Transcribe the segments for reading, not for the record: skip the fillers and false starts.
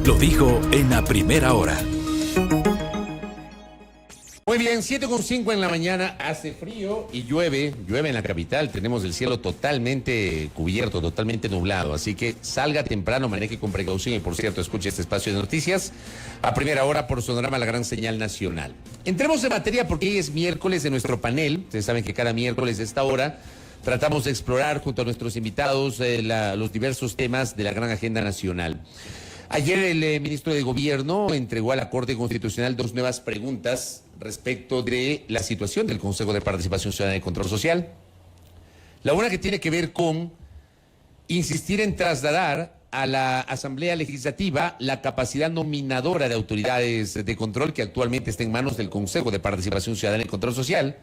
lo dijo en la primera hora. Muy bien, 7:05 en la mañana, hace frío y llueve en la capital, tenemos el cielo totalmente cubierto, totalmente nublado, así que salga temprano, maneje con precaución y por cierto, escuche este espacio de noticias a primera hora por Sonorama, la gran señal nacional. Entremos en materia porque hoy es miércoles de nuestro panel, ustedes saben que cada miércoles de esta hora tratamos de explorar junto a nuestros invitados los diversos temas de la gran agenda nacional. Ayer el ministro de Gobierno entregó a la Corte Constitucional dos nuevas preguntas respecto de la situación del Consejo de Participación Ciudadana y Control Social. La una que tiene que ver con insistir en trasladar a la Asamblea Legislativa la capacidad nominadora de autoridades de control que actualmente está en manos del Consejo de Participación Ciudadana y Control Social.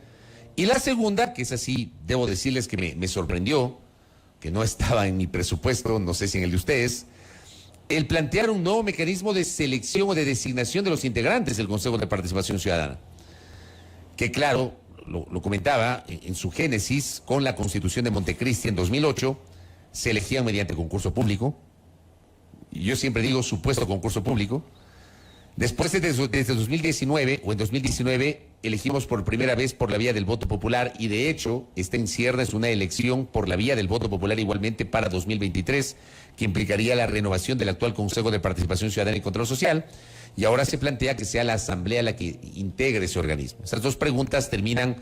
Y la segunda, que es así, debo decirles que me sorprendió, que no estaba en mi presupuesto, no sé si en el de ustedes, el plantear un nuevo mecanismo de selección o de designación de los integrantes del Consejo de Participación Ciudadana, que claro, lo comentaba, en su génesis, con la Constitución de Montecristi en 2008, se elegían mediante concurso público, y yo siempre digo supuesto concurso público. Después, desde 2019, o en 2019, elegimos por primera vez por la vía del voto popular y de hecho está en ciernes una elección por la vía del voto popular igualmente para 2023, que implicaría la renovación del actual Consejo de Participación Ciudadana y Control Social, y ahora se plantea que sea la Asamblea la que integre ese organismo. Estas dos preguntas terminan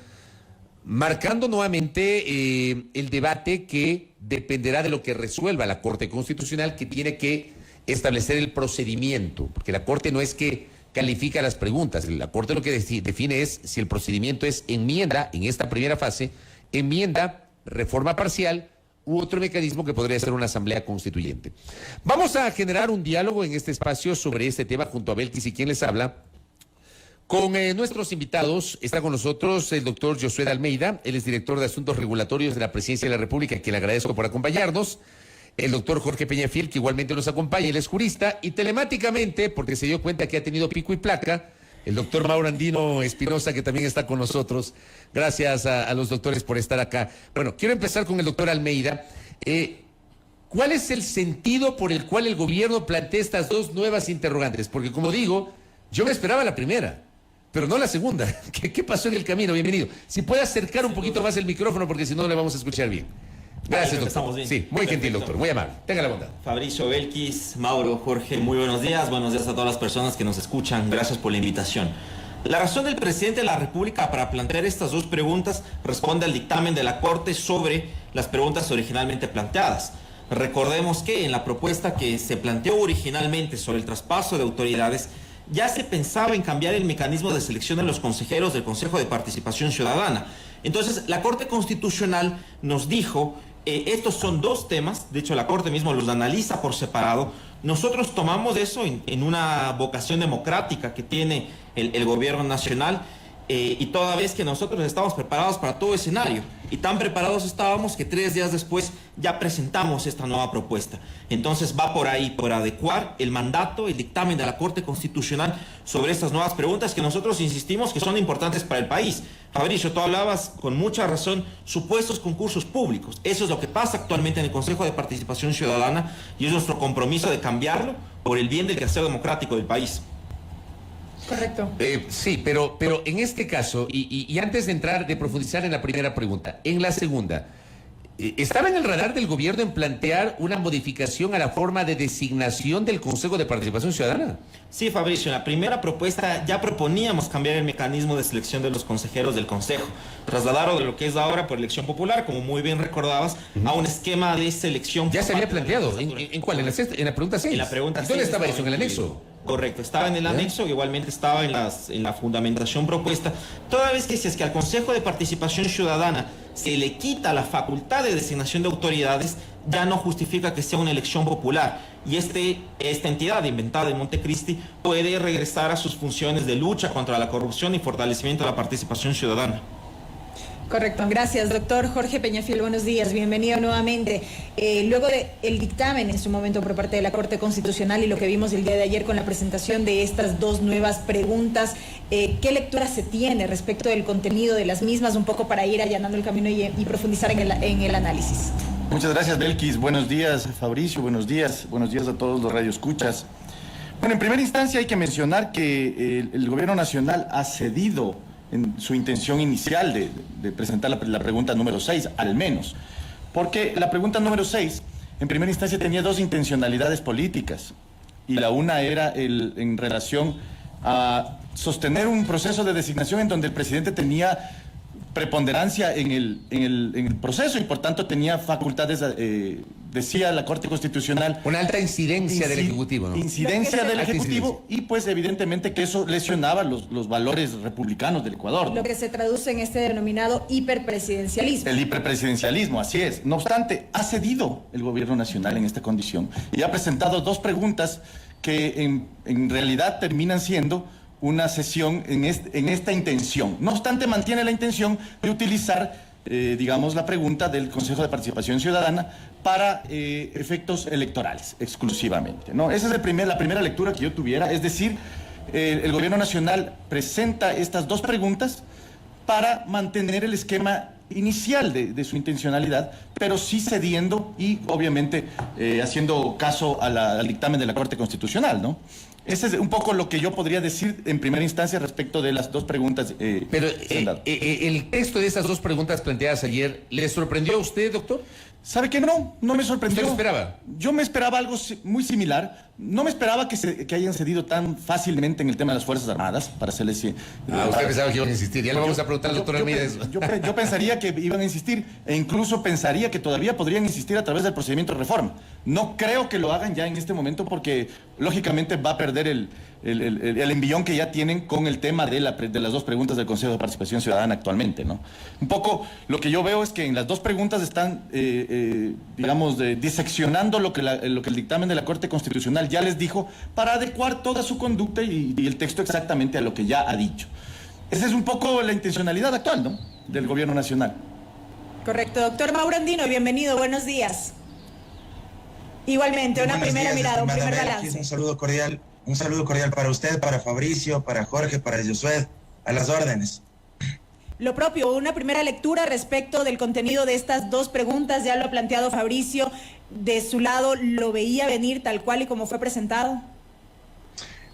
marcando nuevamente el debate que dependerá de lo que resuelva la Corte Constitucional, que tiene que establecer el procedimiento, porque la Corte no es que califica las preguntas, la Corte lo que define es si el procedimiento es enmienda, en esta primera fase, enmienda, reforma parcial u otro mecanismo que podría ser una asamblea constituyente. Vamos a generar un diálogo en este espacio sobre este tema junto a Belkis y quien les habla. Con nuestros invitados está con nosotros el doctor Josué de Almeida, él es director de Asuntos Regulatorios de la Presidencia de la República, a quien le agradezco por acompañarnos. El doctor Jorge Peñafiel, que igualmente nos acompaña, él es jurista, y telemáticamente, porque se dio cuenta que ha tenido pico y placa, el doctor Mauro Andino Espinosa, que también está con nosotros. Gracias a los doctores por estar acá. Bueno, quiero empezar con el doctor Almeida. ¿Cuál es el sentido por el cual el gobierno plantea estas dos nuevas interrogantes? Porque como digo, yo me esperaba la primera, pero no la segunda. ¿Qué pasó en el camino? Bienvenido. Si puede acercar un poquito más el micrófono, porque si no, no le vamos a escuchar bien. Gracias, doctor. Sí, muy gentil, doctor, muy amable. Tenga la bondad. Fabricio, Belkis, Mauro, Jorge, muy buenos días a todas las personas que nos escuchan. Gracias por la invitación. La razón del presidente de la República para plantear estas dos preguntas responde al dictamen de la Corte sobre las preguntas originalmente planteadas. Recordemos que en la propuesta que se planteó originalmente sobre el traspaso de autoridades, ya se pensaba en cambiar el mecanismo de selección de los consejeros del Consejo de Participación Ciudadana. Entonces, la Corte Constitucional nos dijo, estos son dos temas, de hecho la Corte mismo los analiza por separado. Nosotros tomamos eso en una vocación democrática que tiene el gobierno nacional, y toda vez que nosotros estamos preparados para todo escenario, y tan preparados estábamos que 3 días después ya presentamos esta nueva propuesta. Entonces va por ahí, por adecuar el mandato, el dictamen de la Corte Constitucional sobre estas nuevas preguntas que nosotros insistimos que son importantes para el país. Fabricio, tú hablabas con mucha razón, supuestos concursos públicos. Eso es lo que pasa actualmente en el Consejo de Participación Ciudadana y es nuestro compromiso de cambiarlo por el bien del quehacer democrático del país. Correcto. Sí, pero en este caso, y antes de profundizar en la primera pregunta, en la segunda, ¿estaba en el radar del gobierno en plantear una modificación a la forma de designación del Consejo de Participación Ciudadana? Sí, Fabricio, en la primera propuesta ya proponíamos cambiar el mecanismo de selección de los consejeros del Consejo, trasladarlo de lo que es ahora por elección popular, como muy bien recordabas, a un esquema de selección. Ya se había planteado. ¿En cuál? ¿En la pregunta 6? En la pregunta 6. ¿Dónde estaba eso? ¿En el anexo? Correcto, estaba en el anexo, igualmente estaba en la fundamentación propuesta. Toda vez que si es que al Consejo de Participación Ciudadana se le quita la facultad de designación de autoridades, ya no justifica que sea una elección popular. Y esta entidad inventada en Montecristi puede regresar a sus funciones de lucha contra la corrupción y fortalecimiento de la participación ciudadana. Correcto, gracias, doctor Jorge Peñafiel, buenos días, bienvenido nuevamente. Luego del dictamen en su momento por parte de la Corte Constitucional y lo que vimos el día de ayer con la presentación de estas dos nuevas preguntas, ¿qué lectura se tiene respecto del contenido de las mismas, un poco para ir allanando el camino y profundizar en el análisis? Muchas gracias, Belkis. Buenos días, Fabricio, buenos días a todos los radioescuchas. Bueno, en primera instancia hay que mencionar que el gobierno nacional ha cedido en su intención inicial de presentar la pregunta número 6, al menos. Porque la pregunta número 6, en primera instancia, tenía dos intencionalidades políticas. Y la una era en relación a sostener un proceso de designación en donde el presidente tenía preponderancia en el proceso y por tanto tenía facultades, decía la Corte Constitucional. Una alta incidencia del Ejecutivo, ¿no? Incidencia del Ejecutivo y pues evidentemente que eso lesionaba los valores republicanos del Ecuador, ¿no? Lo que se traduce en este denominado hiperpresidencialismo. El hiperpresidencialismo, así es. No obstante, ha cedido el gobierno nacional en esta condición y ha presentado dos preguntas que en realidad terminan siendo una sesión en esta intención. No obstante, mantiene la intención de utilizar, digamos, la pregunta del Consejo de Participación Ciudadana para efectos electorales exclusivamente, ¿no? Esa es la primera lectura que yo tuviera, es decir, el gobierno nacional presenta estas dos preguntas para mantener el esquema inicial de su intencionalidad, pero sí cediendo y obviamente haciendo caso al dictamen de la Corte Constitucional, ¿no? Ese es un poco lo que yo podría decir en primera instancia respecto de las dos preguntas. Pero el texto de esas dos preguntas planteadas ayer, ¿le sorprendió a usted, doctor? ¿Sabe qué? No me sorprendió. ¿Usted lo esperaba? Yo me esperaba algo muy similar. No me esperaba que hayan cedido tan fácilmente en el tema de las Fuerzas Armadas, para serles... usted pensaba que iban a insistir. Ya le vamos a preguntar al doctor Almeida eso. Yo pensaría que iban a insistir e incluso pensaría que todavía podrían insistir a través del procedimiento de reforma. No creo que lo hagan ya en este momento porque lógicamente va a perder el envión que ya tienen con el tema de las dos preguntas del Consejo de Participación Ciudadana actualmente, ¿no? Un poco lo que yo veo es que en las dos preguntas están, digamos, diseccionando lo que el dictamen de la Corte Constitucional ya les dijo para adecuar toda su conducta y el texto exactamente a lo que ya ha dicho. Esa es un poco la intencionalidad actual, ¿no?, del gobierno nacional. Correcto. Doctor Mauro Andino, bienvenido, buenos días. Igualmente, una primera mirada, un primer balance. Un saludo cordial para usted, para Fabricio, para Jorge, para Josué, a las órdenes. Lo propio, una primera lectura respecto del contenido de estas dos preguntas, ya lo ha planteado Fabricio, de su lado, ¿lo veía venir tal cual y como fue presentado?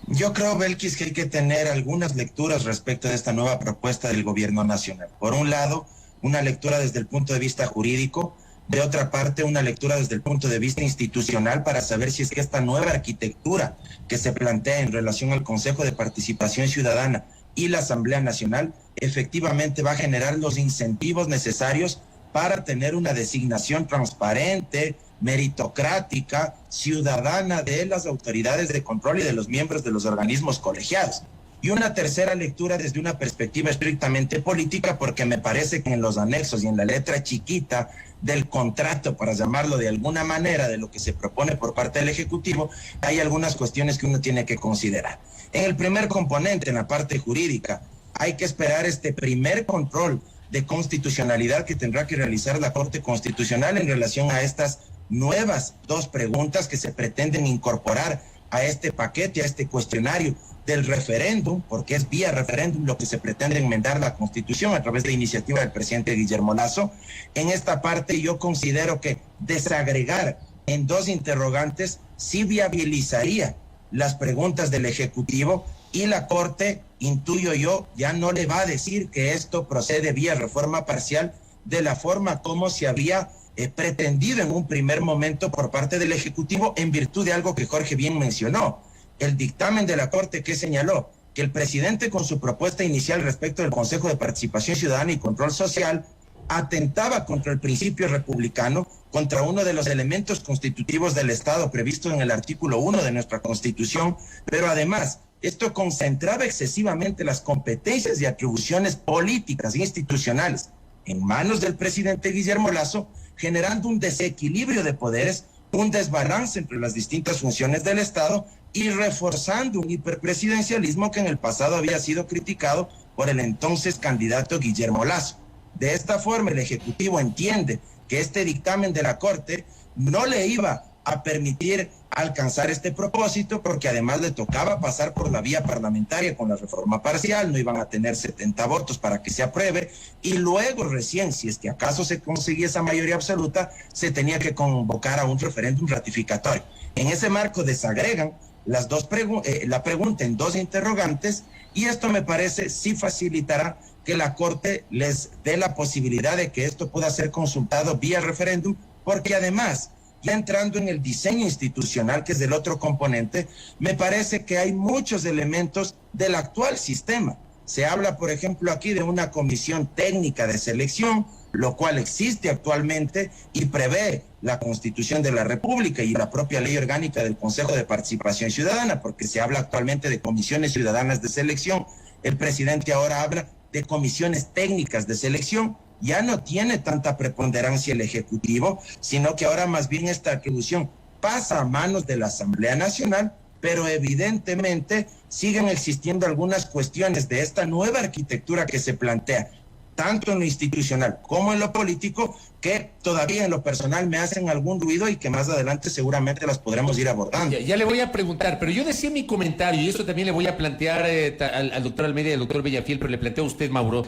Yo creo, Belkis, que hay que tener algunas lecturas respecto de esta nueva propuesta del gobierno nacional. Por un lado, una lectura desde el punto de vista jurídico, de otra parte, una lectura desde el punto de vista institucional para saber si es que esta nueva arquitectura que se plantea en relación al Consejo de Participación Ciudadana y la Asamblea Nacional efectivamente va a generar los incentivos necesarios para tener una designación transparente, meritocrática, ciudadana de las autoridades de control y de los miembros de los organismos colegiados. Y una tercera lectura desde una perspectiva estrictamente política, porque me parece que en los anexos y en la letra chiquita del contrato, para llamarlo de alguna manera, de lo que se propone por parte del Ejecutivo, hay algunas cuestiones que uno tiene que considerar. En el primer componente, en la parte jurídica, hay que esperar este primer control de constitucionalidad que tendrá que realizar la Corte Constitucional en relación a estas nuevas dos preguntas que se pretenden incorporar a este paquete, a este cuestionario del referéndum, porque es vía referéndum lo que se pretende enmendar la Constitución a través de iniciativa del presidente Guillermo Lasso. En esta parte yo considero que desagregar en dos interrogantes sí viabilizaría las preguntas del Ejecutivo y la Corte, intuyo yo, ya no le va a decir que esto procede vía reforma parcial de la forma como se había pretendido en un primer momento por parte del Ejecutivo, en virtud de algo que Jorge bien mencionó, el dictamen de la Corte que señaló que el presidente con su propuesta inicial respecto del Consejo de Participación Ciudadana y Control Social atentaba contra el principio republicano, contra uno de los elementos constitutivos del Estado previsto en el artículo 1 de nuestra Constitución, pero además esto concentraba excesivamente las competencias y atribuciones políticas e institucionales en manos del presidente Guillermo Lasso, generando un desequilibrio de poderes, un desbalance entre las distintas funciones del Estado y reforzando un hiperpresidencialismo que en el pasado había sido criticado por el entonces candidato Guillermo Lasso. De esta forma, el Ejecutivo entiende que este dictamen de la Corte no le iba a permitir alcanzar este propósito, porque además le tocaba pasar por la vía parlamentaria con la reforma parcial, no iban a tener 70 votos para que se apruebe, y luego recién, si es que acaso se conseguía esa mayoría absoluta, se tenía que convocar a un referéndum ratificatorio. En ese marco desagregan la pregunta en dos interrogantes, y esto me parece sí facilitará que la Corte les dé la posibilidad de que esto pueda ser consultado vía referéndum, porque además, ya entrando en el diseño institucional, que es el otro componente, me parece que hay muchos elementos del actual sistema. Se habla, por ejemplo, aquí de una comisión técnica de selección, lo cual existe actualmente y prevé la Constitución de la República y la propia ley orgánica del Consejo de Participación Ciudadana, porque se habla actualmente de comisiones ciudadanas de selección. El presidente ahora habla de comisiones técnicas de selección. Ya no tiene tanta preponderancia el Ejecutivo, sino que ahora más bien esta atribución pasa a manos de la Asamblea Nacional, pero evidentemente siguen existiendo algunas cuestiones de esta nueva arquitectura que se plantea, tanto en lo institucional como en lo político, que todavía en lo personal me hacen algún ruido y que más adelante seguramente las podremos ir abordando. Ya le voy a preguntar, pero yo decía en mi comentario, y eso también le voy a plantear al doctor Almeida y al doctor Bellafiel, pero le planteo a usted, Mauro,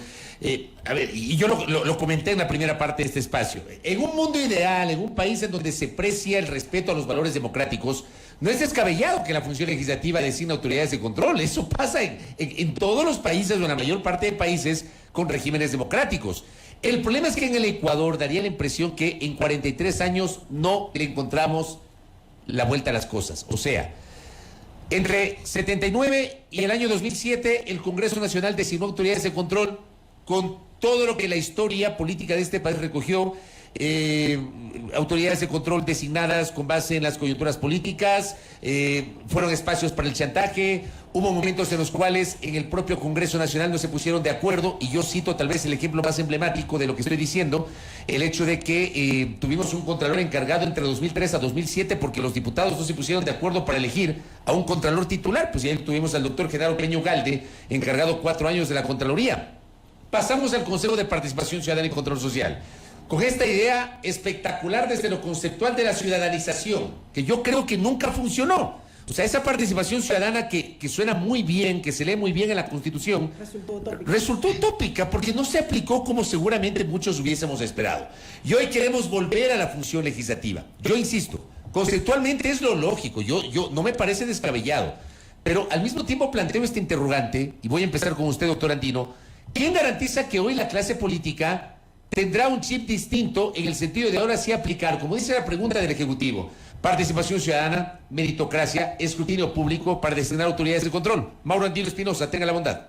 a ver, y yo lo comenté en la primera parte de este espacio. En un mundo ideal, en un país en donde se precia el respeto a los valores democráticos, no es descabellado que la función legislativa designe autoridades de control. Eso pasa en todos los países o en la mayor parte de países con regímenes democráticos. El problema es que en el Ecuador daría la impresión que en 43 años no le encontramos la vuelta a las cosas. O sea, entre 79 y el año 2007, el Congreso Nacional designó autoridades de control con todo lo que la historia política de este país recogió. Autoridades de control designadas con base en las coyunturas políticas, fueron espacios para el chantaje, hubo momentos en los cuales en el propio Congreso Nacional no se pusieron de acuerdo, y yo cito tal vez el ejemplo más emblemático de lo que estoy diciendo, el hecho de que tuvimos un contralor encargado entre 2003 a 2007 porque los diputados no se pusieron de acuerdo para elegir a un contralor titular. Pues ya tuvimos al doctor Genaro Peña Ugalde, encargado 4 años de la Contraloría. Pasamos al Consejo de Participación Ciudadana y Control Social, con esta idea espectacular desde lo conceptual de la ciudadanización, que yo creo que nunca funcionó. O sea, esa participación ciudadana que suena muy bien, que se lee muy bien en la Constitución, resultó utópica porque no se aplicó como seguramente muchos hubiésemos esperado. Y hoy queremos volver a la función legislativa. Yo insisto, conceptualmente es lo lógico, yo no me parece descabellado, pero al mismo tiempo planteo este interrogante, y voy a empezar con usted, doctor Andino. ¿Quién garantiza que hoy la clase política tendrá un chip distinto en el sentido de ahora sí aplicar, como dice la pregunta del Ejecutivo, participación ciudadana, meritocracia, escrutinio público para designar autoridades de control? Mauro Andino Espinosa, tenga la bondad.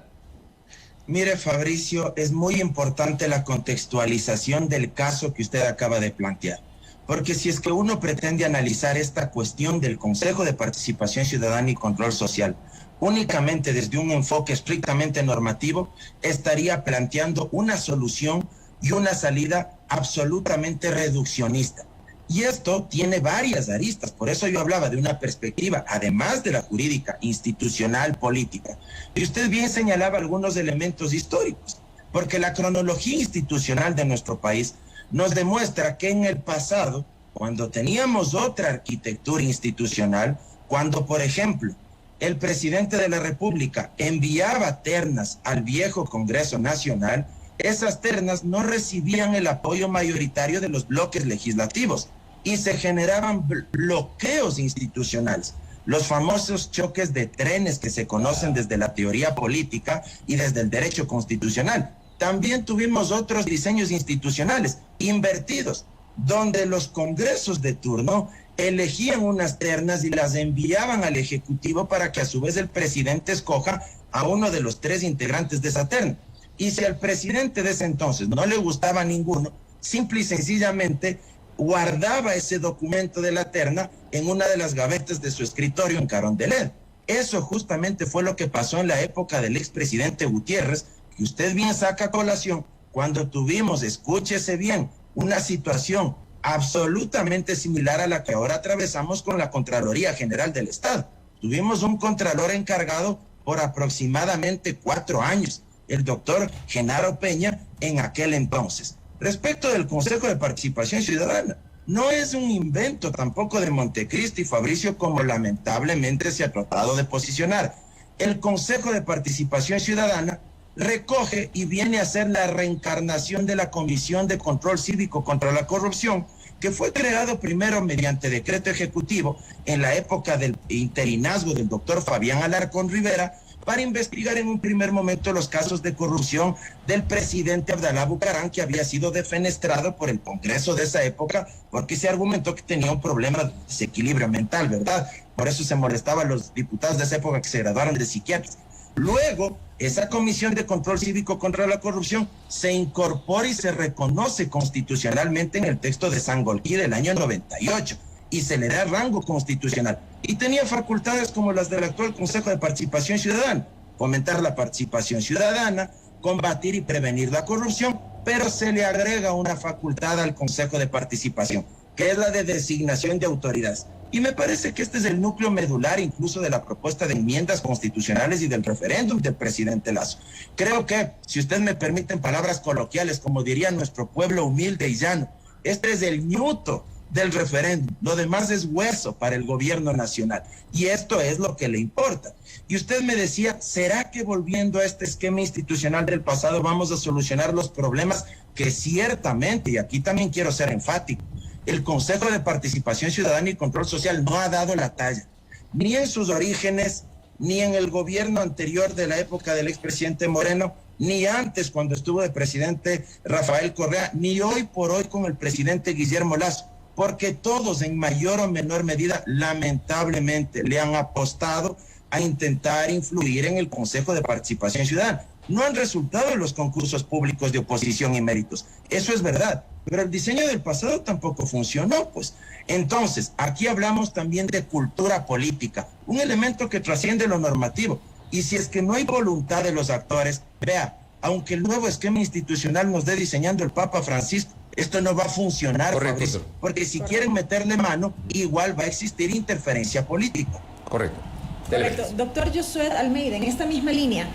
Mire, Fabricio, es muy importante la contextualización del caso que usted acaba de plantear, porque si es que uno pretende analizar esta cuestión del Consejo de Participación Ciudadana y Control Social únicamente desde un enfoque estrictamente normativo, estaría planteando una solución y una salida absolutamente reduccionista. Y esto tiene varias aristas, por eso yo hablaba de una perspectiva, además de la jurídica, institucional, política. Y usted bien señalaba algunos elementos históricos, porque la cronología institucional de nuestro país nos demuestra que en el pasado, cuando teníamos otra arquitectura institucional, cuando, por ejemplo, el presidente de la República enviaba ternas al viejo Congreso Nacional, esas ternas no recibían el apoyo mayoritario de los bloques legislativos y se generaban bloqueos institucionales, los famosos choques de trenes que se conocen desde la teoría política y desde el derecho constitucional. También tuvimos otros diseños institucionales invertidos, donde los congresos de turno elegían unas ternas y las enviaban al Ejecutivo para que a su vez el presidente escoja a uno de los 3 integrantes de esa terna. Y si al presidente de ese entonces no le gustaba ninguno, simple y sencillamente guardaba ese documento de la terna en una de las gavetas de su escritorio en Carondelet. Eso justamente fue lo que pasó en la época del expresidente Gutiérrez, que usted bien saca a colación, cuando tuvimos, escúchese bien, una situación absolutamente similar a la que ahora atravesamos con la Contraloría General del Estado. Tuvimos un contralor encargado por aproximadamente 4 años, el doctor Genaro Peña, en aquel entonces. Respecto del Consejo de Participación Ciudadana, no es un invento tampoco de Montecristi y Fabricio, como lamentablemente se ha tratado de posicionar. El Consejo de Participación Ciudadana recoge y viene a ser la reencarnación de la Comisión de Control Cívico contra la Corrupción, que fue creado primero mediante decreto ejecutivo en la época del interinazgo del doctor Fabián Alarcón Rivera, para investigar en un primer momento los casos de corrupción del presidente Abdalá Bucaram, que había sido defenestrado por el Congreso de esa época, porque se argumentó que tenía un problema de desequilibrio mental, ¿verdad? Por eso se molestaban los diputados de esa época que se graduaron de psiquiatras. Luego, esa Comisión de Control Cívico contra la Corrupción se incorpora y se reconoce constitucionalmente en el texto de Sangolquí del año 98 y se le da rango constitucional. Y tenía facultades como las del actual Consejo de Participación Ciudadana: fomentar la participación ciudadana, combatir y prevenir la corrupción, pero se le agrega una facultad al Consejo de Participación, que es la de designación de autoridades. Y me parece que este es el núcleo medular incluso de la propuesta de enmiendas constitucionales y del referéndum del presidente Lasso. Creo que, si ustedes me permiten palabras coloquiales, como diría nuestro pueblo humilde y llano, este es el ñuto del referéndum. Lo demás es hueso para el gobierno nacional. Y esto es lo que le importa. Y usted me decía, ¿será que volviendo a este esquema institucional del pasado vamos a solucionar los problemas? Que ciertamente, y aquí también quiero ser enfático, el Consejo de Participación Ciudadana y Control Social no ha dado la talla, ni en sus orígenes, ni en el gobierno anterior de la época del expresidente Moreno, ni antes cuando estuvo de presidente Rafael Correa, ni hoy por hoy con el presidente Guillermo Lasso, porque todos en mayor o menor medida lamentablemente le han apostado a intentar influir en el Consejo de Participación Ciudadana. No han resultado los concursos públicos de oposición y méritos, eso es verdad, pero el diseño del pasado tampoco funcionó, pues. Entonces, aquí hablamos también de cultura política, un elemento que trasciende lo normativo. Y si es que no hay voluntad de los actores, vea, aunque el nuevo esquema institucional nos dé diseñando el Papa Francisco, esto no va a funcionar, Correcto, Fabricio, porque si quieren meterle mano, igual va a existir interferencia política. Correcto. Correcto. Doctor Josué Almeida, en esta misma línea,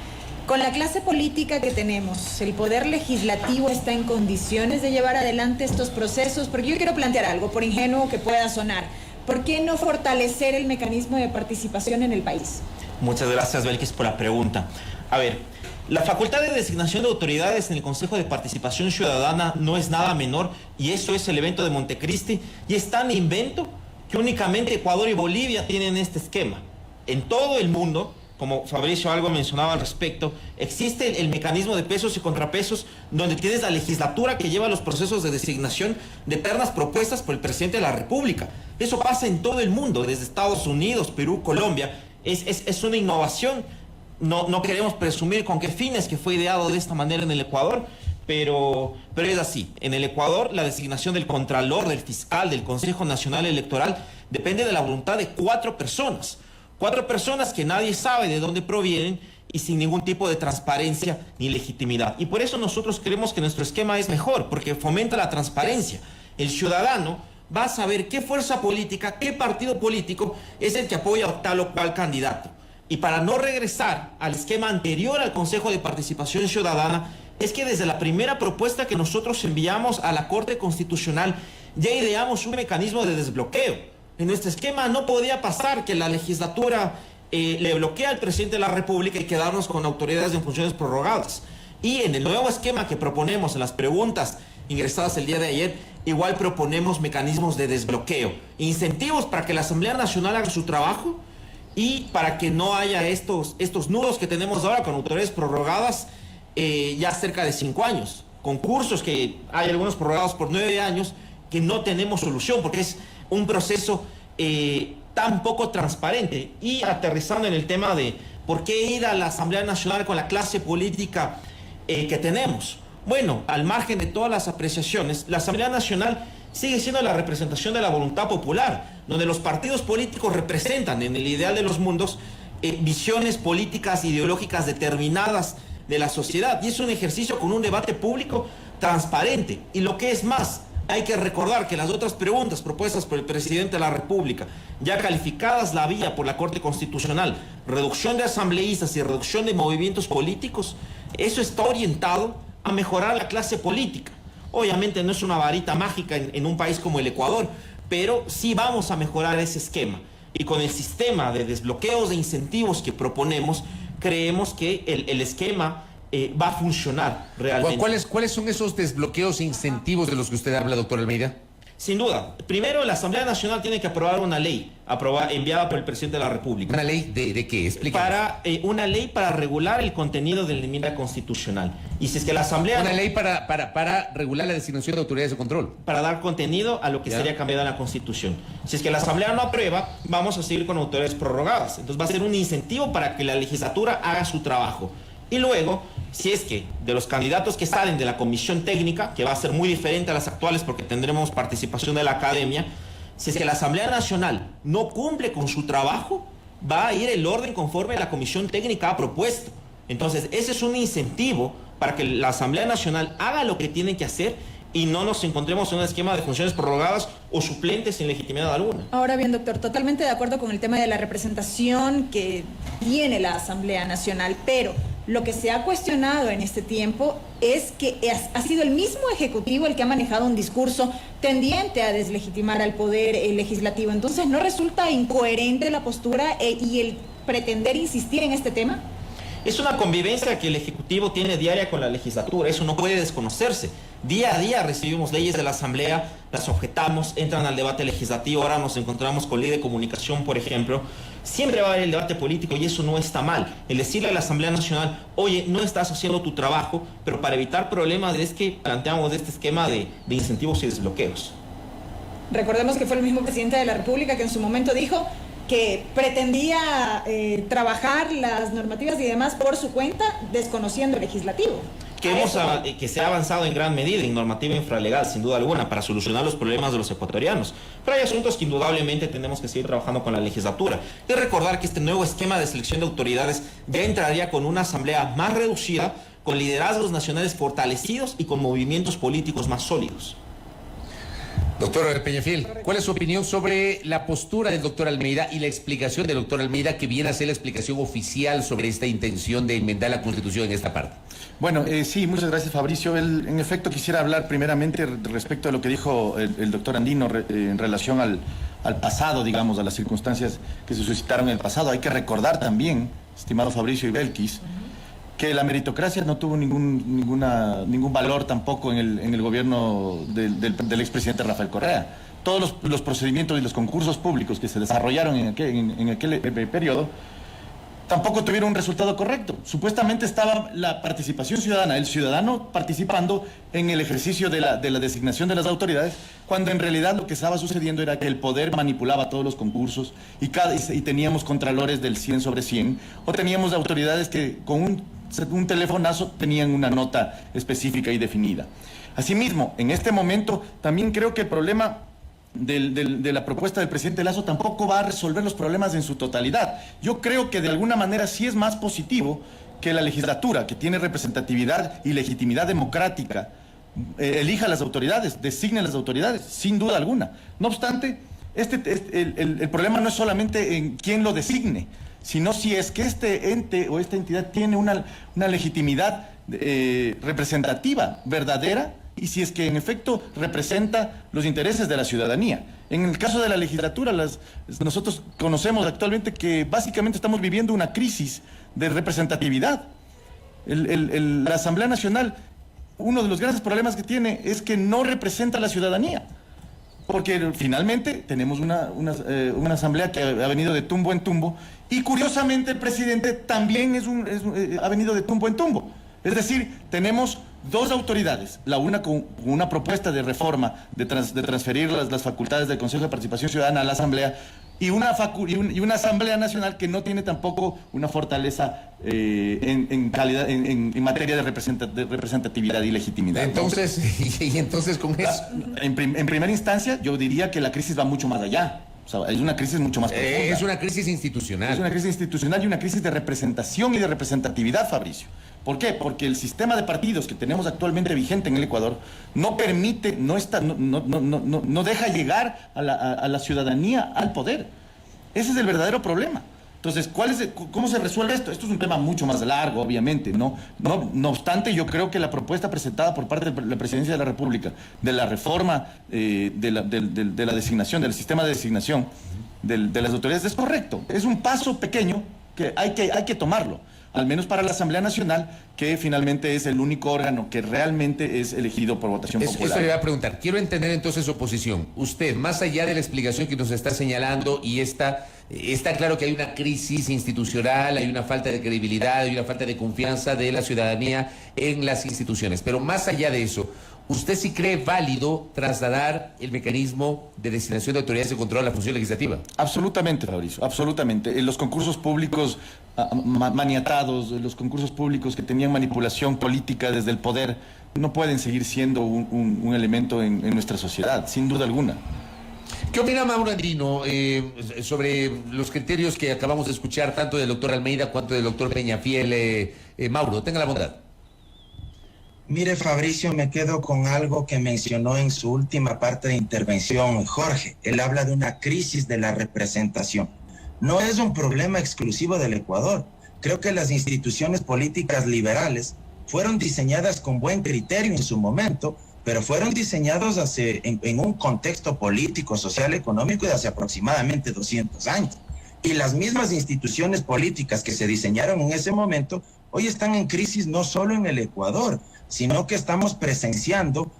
con la clase política que tenemos, ¿el Poder Legislativo está en condiciones de llevar adelante estos procesos? Porque yo quiero plantear algo, por ingenuo que pueda sonar. ¿Por qué no fortalecer el mecanismo de participación en el país? Muchas gracias, Belkis, por la pregunta. A ver, la facultad de designación de autoridades en el Consejo de Participación Ciudadana no es nada menor, y eso es el evento de Montecristi, y es tan invento que únicamente Ecuador y Bolivia tienen este esquema. En todo el mundo, como Fabricio algo mencionaba al respecto, existe el mecanismo de pesos y contrapesos, donde tienes la legislatura que lleva los procesos de designación de ternas propuestas por el presidente de la República. Eso pasa en todo el mundo, desde Estados Unidos, Perú, Colombia. Es una innovación. No queremos presumir con qué fines que fue ideado de esta manera en el Ecuador, pero es así. En el Ecuador, la designación del contralor, del fiscal, del Consejo Nacional Electoral depende de la voluntad de 4 personas. 4 personas que nadie sabe de dónde provienen y sin ningún tipo de transparencia ni legitimidad. Y por eso nosotros creemos que nuestro esquema es mejor, porque fomenta la transparencia. El ciudadano va a saber qué fuerza política, qué partido político es el que apoya a tal o cual candidato. Y para no regresar al esquema anterior al Consejo de Participación Ciudadana, es que desde la primera propuesta que nosotros enviamos a la Corte Constitucional, ya ideamos un mecanismo de desbloqueo. En nuestro esquema no podía pasar que la legislatura le bloquee al presidente de la República y quedarnos con autoridades en funciones prorrogadas. Y en el nuevo esquema que proponemos en las preguntas ingresadas el día de ayer, igual proponemos mecanismos de desbloqueo, incentivos para que la Asamblea Nacional haga su trabajo y para que no haya estos nudos que tenemos ahora con autoridades prorrogadas ya cerca de 5 años. Concursos que hay algunos prorrogados por 9 años que no tenemos solución porque es un proceso tan poco transparente. Y aterrizando en el tema de por qué ir a la Asamblea Nacional con la clase política que tenemos. Bueno, al margen de todas las apreciaciones, la Asamblea Nacional sigue siendo la representación de la voluntad popular, donde los partidos políticos representan, en el ideal de los mundos, visiones políticas, ideológicas determinadas de la sociedad. Y es un ejercicio con un debate público transparente. Y lo que es más, hay que recordar que las otras preguntas propuestas por el presidente de la República, ya calificadas la vía por la Corte Constitucional, reducción de asambleístas y reducción de movimientos políticos, eso está orientado a mejorar la clase política. Obviamente no es una varita mágica en un país como el Ecuador, pero sí vamos a mejorar ese esquema. Y con el sistema de desbloqueos de incentivos que proponemos, creemos que el esquema va a funcionar realmente. ¿Cuáles son esos desbloqueos e incentivos de los que usted habla, doctor Almeida? Sin duda. Primero, la Asamblea Nacional tiene que aprobar una ley enviada por el presidente de la República. ¿Una ley de qué? Explícanos. Una ley para regular el contenido de la enmienda constitucional. Y si es que la Asamblea... Una ley para regular la designación de autoridades de control. Para dar contenido a lo que sería cambiado en la Constitución. Si es que la Asamblea no aprueba, vamos a seguir con autoridades prorrogadas. Entonces va a ser un incentivo para que la legislatura haga su trabajo. Y luego, si es que de los candidatos que salen de la comisión técnica, que va a ser muy diferente a las actuales porque tendremos participación de la academia, si es que la Asamblea Nacional no cumple con su trabajo, va a ir el orden conforme la comisión técnica ha propuesto. Entonces, ese es un incentivo para que la Asamblea Nacional haga lo que tiene que hacer y no nos encontremos en un esquema de funciones prorrogadas o suplentes sin legitimidad alguna. Ahora bien, doctor, totalmente de acuerdo con el tema de la representación que tiene la Asamblea Nacional, pero lo que se ha cuestionado en este tiempo es que ha sido el mismo Ejecutivo el que ha manejado un discurso tendiente a deslegitimar al poder legislativo. Entonces, ¿no resulta incoherente la postura y el pretender insistir en este tema? Es una convivencia que el Ejecutivo tiene diaria con la legislatura, eso no puede desconocerse. Día a día recibimos leyes de la Asamblea, las objetamos, entran al debate legislativo, ahora nos encontramos con ley de comunicación, por ejemplo. Siempre va a haber el debate político y eso no está mal. El decirle a la Asamblea Nacional, oye, no estás haciendo tu trabajo, pero para evitar problemas es que planteamos este esquema de incentivos y desbloqueos. Recordemos que fue el mismo presidente de la República que en su momento dijo que pretendía trabajar las normativas y demás por su cuenta, desconociendo el legislativo. Que se ha avanzado en gran medida en normativa infralegal, sin duda alguna, para solucionar los problemas de los ecuatorianos. Pero hay asuntos que indudablemente tenemos que seguir trabajando con la legislatura. Y recordar que este nuevo esquema de selección de autoridades ya entraría con una asamblea más reducida, con liderazgos nacionales fortalecidos y con movimientos políticos más sólidos. Doctor Peñafiel, ¿cuál es su opinión sobre la postura del doctor Almeida y la explicación del doctor Almeida que viene a ser la explicación oficial sobre esta intención de enmendar la Constitución en esta parte? Bueno, sí, muchas gracias, Fabricio. En efecto, quisiera hablar primeramente respecto a lo que dijo el doctor Andino en relación al pasado, digamos, a las circunstancias que se suscitaron en el pasado. Hay que recordar también, estimado Fabricio y Belkis, que la meritocracia no tuvo ningún valor tampoco en el gobierno del expresidente Rafael Correa. Todos los procedimientos y los concursos públicos que se desarrollaron en aquel periodo tampoco tuvieron un resultado correcto. Supuestamente estaba la participación ciudadana, el ciudadano participando en el ejercicio de la designación de las autoridades, cuando en realidad lo que estaba sucediendo era que el poder manipulaba todos los concursos y teníamos contralores del 100 sobre 100, o teníamos autoridades que con un telefonazo tenían una nota específica y definida. Asimismo, en este momento también creo que el problema de la propuesta del presidente Lasso tampoco va a resolver los problemas en su totalidad. Yo creo que de alguna manera sí es más positivo que la legislatura, que tiene representatividad y legitimidad democrática, elija las autoridades, designe las autoridades, sin duda alguna. No obstante, el problema no es solamente en quién lo designe, sino si es que este ente o esta entidad tiene una legitimidad representativa, verdadera, y si es que en efecto representa los intereses de la ciudadanía. En el caso de la legislatura, nosotros conocemos actualmente que básicamente estamos viviendo una crisis de representatividad. La Asamblea Nacional, uno de los grandes problemas que tiene es que no representa a la ciudadanía. Porque finalmente tenemos una asamblea que ha venido de tumbo en tumbo, y curiosamente el presidente también ha venido de tumbo en tumbo. Es decir, tenemos dos autoridades, la una con una propuesta de reforma, de transferir las facultades del Consejo de Participación Ciudadana a la Asamblea, y una Asamblea Nacional que no tiene tampoco una fortaleza en materia de representatividad y legitimidad. Entonces, y entonces con eso. En primera instancia, yo diría que la crisis va mucho más allá. O sea, es una crisis mucho más profunda. Es una crisis institucional. Es una crisis institucional y una crisis de representación y de representatividad, Fabricio. ¿Por qué? Porque el sistema de partidos que tenemos actualmente vigente en el Ecuador no permite, no deja llegar a la ciudadanía al poder. Ese es el verdadero problema. Entonces, ¿cómo se resuelve esto? Esto es un tema mucho más largo, obviamente, ¿no? No obstante, yo creo que la propuesta presentada por parte de la Presidencia de la República de la reforma de la designación, del sistema de designación de las autoridades es correcto. Es un paso pequeño, que hay que tomarlo, al menos para la Asamblea Nacional, que finalmente es el único órgano que realmente es elegido por votación popular. Eso le voy a preguntar. Quiero entender entonces su posición. Usted, más allá de la explicación que nos está señalando, y está claro que hay una crisis institucional, hay una falta de credibilidad, hay una falta de confianza de la ciudadanía en las instituciones. Pero más allá de eso, ¿usted sí cree válido trasladar el mecanismo de designación de autoridades de control a la función legislativa? Absolutamente, Fabricio, absolutamente. Los concursos públicos maniatados, los concursos públicos que tenían manipulación política desde el poder, no pueden seguir siendo un elemento en nuestra sociedad, sin duda alguna. ¿Qué opina Mauro Andino sobre los criterios que acabamos de escuchar, tanto del doctor Almeida cuanto del doctor Peñafiel? Mauro, tenga la bondad. Mire, Fabricio, me quedo con algo que mencionó en su última parte de intervención Jorge. Él habla de una crisis de la representación. No es un problema exclusivo del Ecuador. Creo que las instituciones políticas liberales fueron diseñadas con buen criterio en su momento, pero fueron diseñados en un contexto político, social, económico de hace aproximadamente 200 años. Y las mismas instituciones políticas que se diseñaron en ese momento hoy están en crisis no solo en el Ecuador, sino que estamos presenciando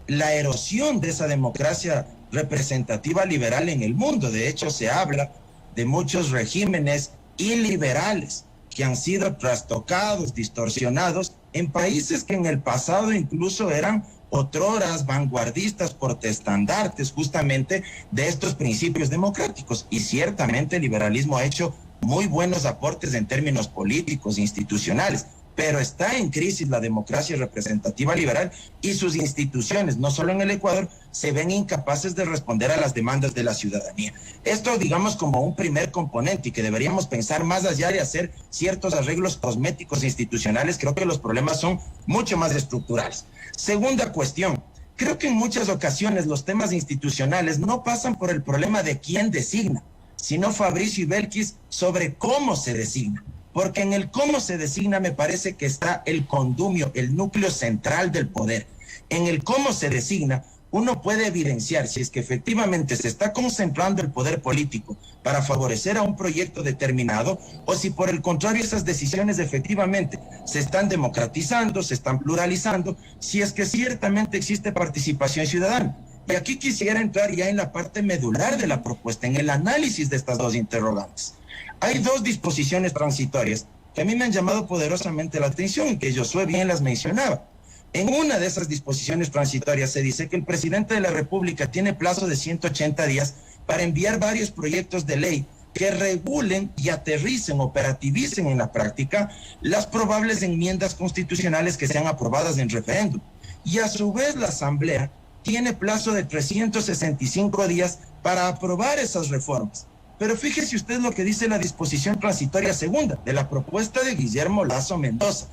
la erosión de esa democracia representativa liberal en el mundo. De hecho, se habla de muchos regímenes iliberales que han sido trastocados, distorsionados en países que en el pasado incluso eran otroras vanguardistas, portaestandartes justamente de estos principios democráticos. Y ciertamente el liberalismo ha hecho muy buenos aportes en términos políticos e institucionales, pero está en crisis la democracia representativa liberal y sus instituciones, no solo en el Ecuador, se ven incapaces de responder a las demandas de la ciudadanía. Esto, digamos, como un primer componente, y que deberíamos pensar más allá de hacer ciertos arreglos cosméticos institucionales. Creo que los problemas son mucho más estructurales. Segunda cuestión, creo que en muchas ocasiones los temas institucionales no pasan por el problema de quién designa, sino Fabricio y Belkis sobre cómo se designa. Porque en el cómo se designa me parece que está el condumio, el núcleo central del poder. En el cómo se designa, uno puede evidenciar si es que efectivamente se está concentrando el poder político para favorecer a un proyecto determinado, o si por el contrario esas decisiones efectivamente se están democratizando, se están pluralizando, si es que ciertamente existe participación ciudadana. Y aquí quisiera entrar ya en la parte medular de la propuesta, en el análisis de estas dos interrogantes. Hay dos disposiciones transitorias que a mí me han llamado poderosamente la atención y que Josué bien las mencionaba. En una de esas disposiciones transitorias se dice que el presidente de la República tiene plazo de 180 días para enviar varios proyectos de ley que regulen y aterricen, operativicen en la práctica las probables enmiendas constitucionales que sean aprobadas en referéndum. Y a su vez la Asamblea tiene plazo de 365 días para aprobar esas reformas. Pero fíjese usted lo que dice la disposición transitoria segunda de la propuesta de Guillermo Lasso Mendoza,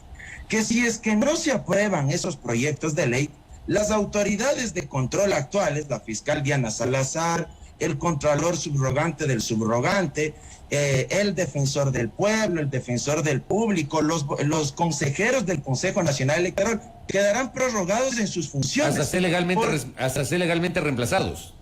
que si es que no se aprueban esos proyectos de ley, las autoridades de control actuales, la fiscal Diana Salazar, el contralor subrogante del subrogante, el defensor del pueblo, el defensor del público, los consejeros del Consejo Nacional Electoral, quedarán prorrogados en sus funciones. Hasta ser legalmente reemplazados.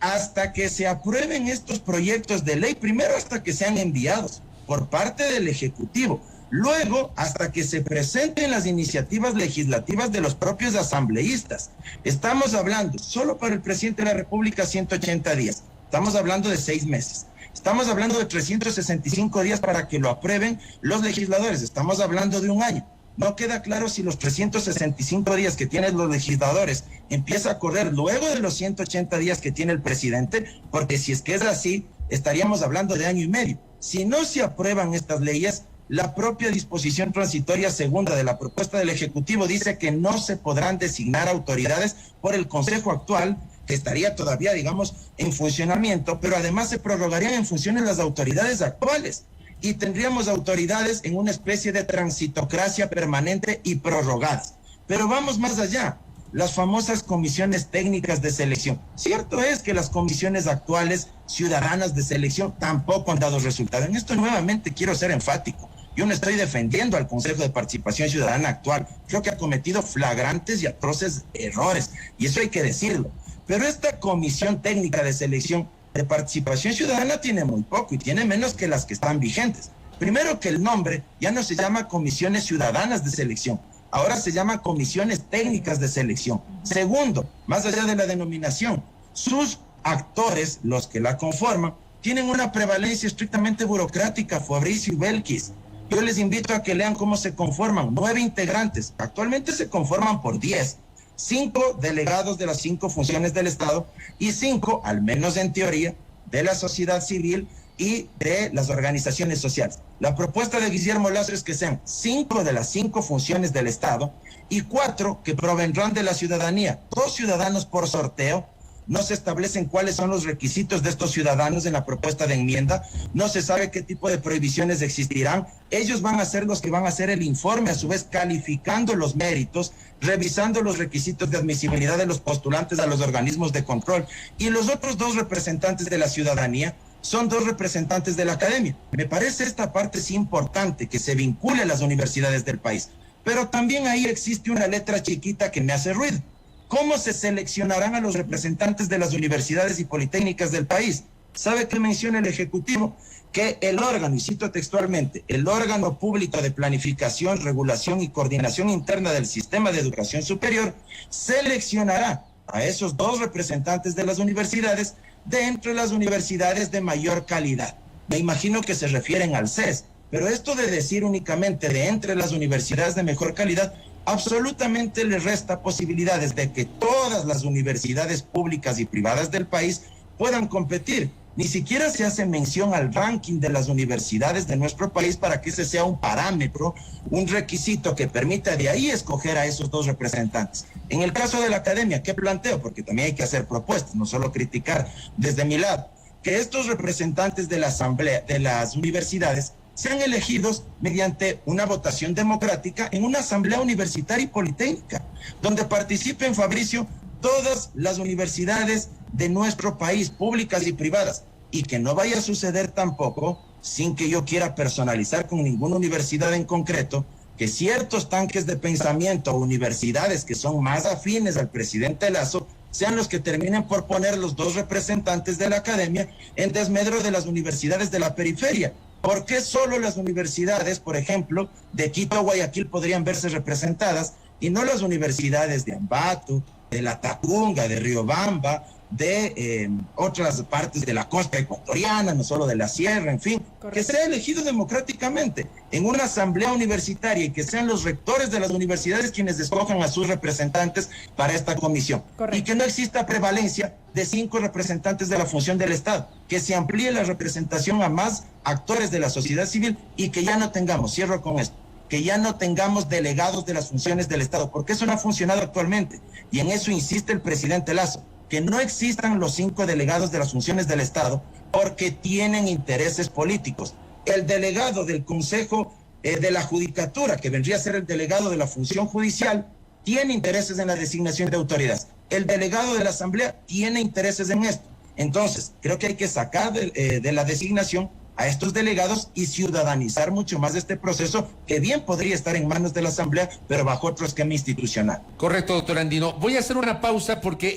Hasta que se aprueben estos proyectos de ley, primero hasta que sean enviados por parte del Ejecutivo, luego hasta que se presenten las iniciativas legislativas de los propios asambleístas. Estamos hablando, solo para el presidente de la República, 180 días. Estamos hablando de 6 meses. Estamos hablando de 365 días para que lo aprueben los legisladores. Estamos hablando de un año. No queda claro si los 365 días que tienen los legisladores empieza a correr luego de los 180 días que tiene el presidente, porque si es que es así, estaríamos hablando de año y medio. Si no se aprueban estas leyes, la propia disposición transitoria segunda de la propuesta del Ejecutivo dice que no se podrán designar autoridades por el Consejo actual, que estaría todavía, digamos, en funcionamiento, pero además se prorrogarían en funciones las autoridades actuales. Y tendríamos autoridades en una especie de transitocracia permanente y prorrogadas. Pero vamos más allá, las famosas comisiones técnicas de selección. Cierto es que las comisiones actuales ciudadanas de selección tampoco han dado resultado. En esto nuevamente quiero ser enfático. Yo no estoy defendiendo al Consejo de Participación Ciudadana actual. Creo que ha cometido flagrantes y atroces errores, y eso hay que decirlo. Pero esta comisión técnica de selección de participación ciudadana tiene muy poco y tiene menos que las que están vigentes. Primero, que el nombre ya no se llama comisiones ciudadanas de selección, ahora se llama comisiones técnicas de selección. Segundo, más allá de la denominación, sus actores, los que la conforman, tienen una prevalencia estrictamente burocrática, Fabricio y Belkis. Yo les invito a que lean cómo se conforman. 9 integrantes. Actualmente se conforman por 10. 5 delegados de las 5 funciones del Estado y 5, al menos en teoría, de la sociedad civil y de las organizaciones sociales. La propuesta de Guillermo Lazo es que sean 5 de las 5 funciones del Estado y 4 que provendrán de la ciudadanía. 2 ciudadanos por sorteo. No se establecen cuáles son los requisitos de estos ciudadanos en la propuesta de enmienda. No se sabe qué tipo de prohibiciones existirán. Ellos van a ser los que van a hacer el informe, a su vez calificando los méritos, revisando los requisitos de admisibilidad de los postulantes a los organismos de control. Y los otros 2 representantes de la ciudadanía son 2 representantes de la academia. Me parece esta parte sí importante, que se vincule a las universidades del país. Pero también ahí existe una letra chiquita que me hace ruido. ¿Cómo se seleccionarán a los representantes de las universidades y politécnicas del país? ¿Sabe qué menciona el Ejecutivo? Que el órgano, y cito textualmente, el órgano público de planificación, regulación y coordinación interna del sistema de educación superior seleccionará a esos 2 representantes de las universidades de entre las universidades de mayor calidad. Me imagino que se refieren al CES, pero esto de decir únicamente de entre las universidades de mejor calidad absolutamente le resta posibilidades de que todas las universidades públicas y privadas del país puedan competir. Ni siquiera se hace mención al ranking de las universidades de nuestro país para que ese sea un parámetro, un requisito que permita de ahí escoger a esos 2 representantes. En el caso de la academia, ¿qué planteo? Porque también hay que hacer propuestas, no solo criticar desde mi lado. Que estos representantes de la asamblea, de las universidades, sean elegidos mediante una votación democrática en una asamblea universitaria y politécnica, donde participen, Fabricio, todas las universidades de nuestro país, públicas y privadas, y que no vaya a suceder tampoco, sin que yo quiera personalizar con ninguna universidad en concreto, que ciertos tanques de pensamiento o universidades que son más afines al presidente Lazo sean los que terminen por poner los 2 representantes de la academia en desmedro de las universidades de la periferia. ¿Por qué solo las universidades, por ejemplo, de Quito o Guayaquil podrían verse representadas y no las universidades de Ambato, de La Tacunga, de Riobamba, de otras partes de la costa ecuatoriana, no solo de la sierra, en fin? Correcto. Que sea elegido democráticamente en una asamblea universitaria y que sean los rectores de las universidades quienes escojan a sus representantes para esta comisión. Correcto. Y que no exista prevalencia de 5 representantes de la función del Estado, que se amplíe la representación a más actores de la sociedad civil y que ya no tengamos, cierro con esto, que ya no tengamos delegados de las funciones del Estado, porque eso no ha funcionado actualmente y en eso insiste el presidente Lazo, que no existan los 5 delegados de las funciones del Estado porque tienen intereses políticos. El delegado del Consejo de la Judicatura, que vendría a ser el delegado de la función judicial, tiene intereses en la designación de autoridades. El delegado de la Asamblea tiene intereses en esto. Entonces, creo que hay que sacar de la designación a estos delegados y ciudadanizar mucho más este proceso que bien podría estar en manos de la Asamblea, pero bajo otro esquema institucional. Correcto, doctor Andino. Voy a hacer una pausa porque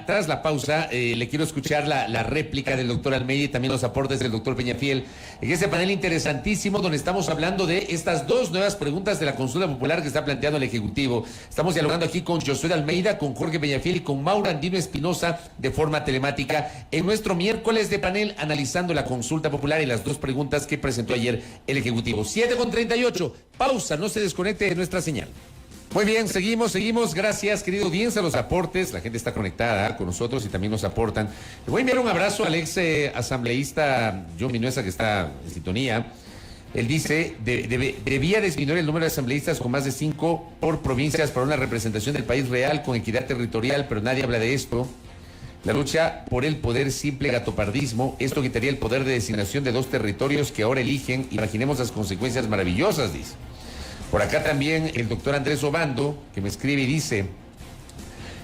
tras la pausa le quiero escuchar la réplica del doctor Almeida y también los aportes del doctor Peñafiel en ese panel interesantísimo donde estamos hablando de estas 2 nuevas preguntas de la consulta popular que está planteando el Ejecutivo. Estamos dialogando aquí con Josué Almeida, con Jorge Peñafiel y con Mauro Andino Espinosa de forma telemática en nuestro miércoles de panel analizando la consulta popular y las 2 preguntas que presentó ayer el Ejecutivo. 7:38, pausa, no se desconecte de nuestra señal. Muy bien, seguimos, gracias querido audiencia, los aportes, la gente está conectada con nosotros y también nos aportan. Le voy a enviar un abrazo al ex asambleísta John Minuesa que está en sintonía. Él dice, debía disminuir el número de asambleístas con más de 5 por provincias para una representación del país real con equidad territorial, pero nadie habla de esto. La lucha por el poder, simple gatopardismo, esto quitaría el poder de designación de 2 territorios que ahora eligen. Imaginemos las consecuencias maravillosas, dice. Por acá también el doctor Andrés Obando, que me escribe y dice,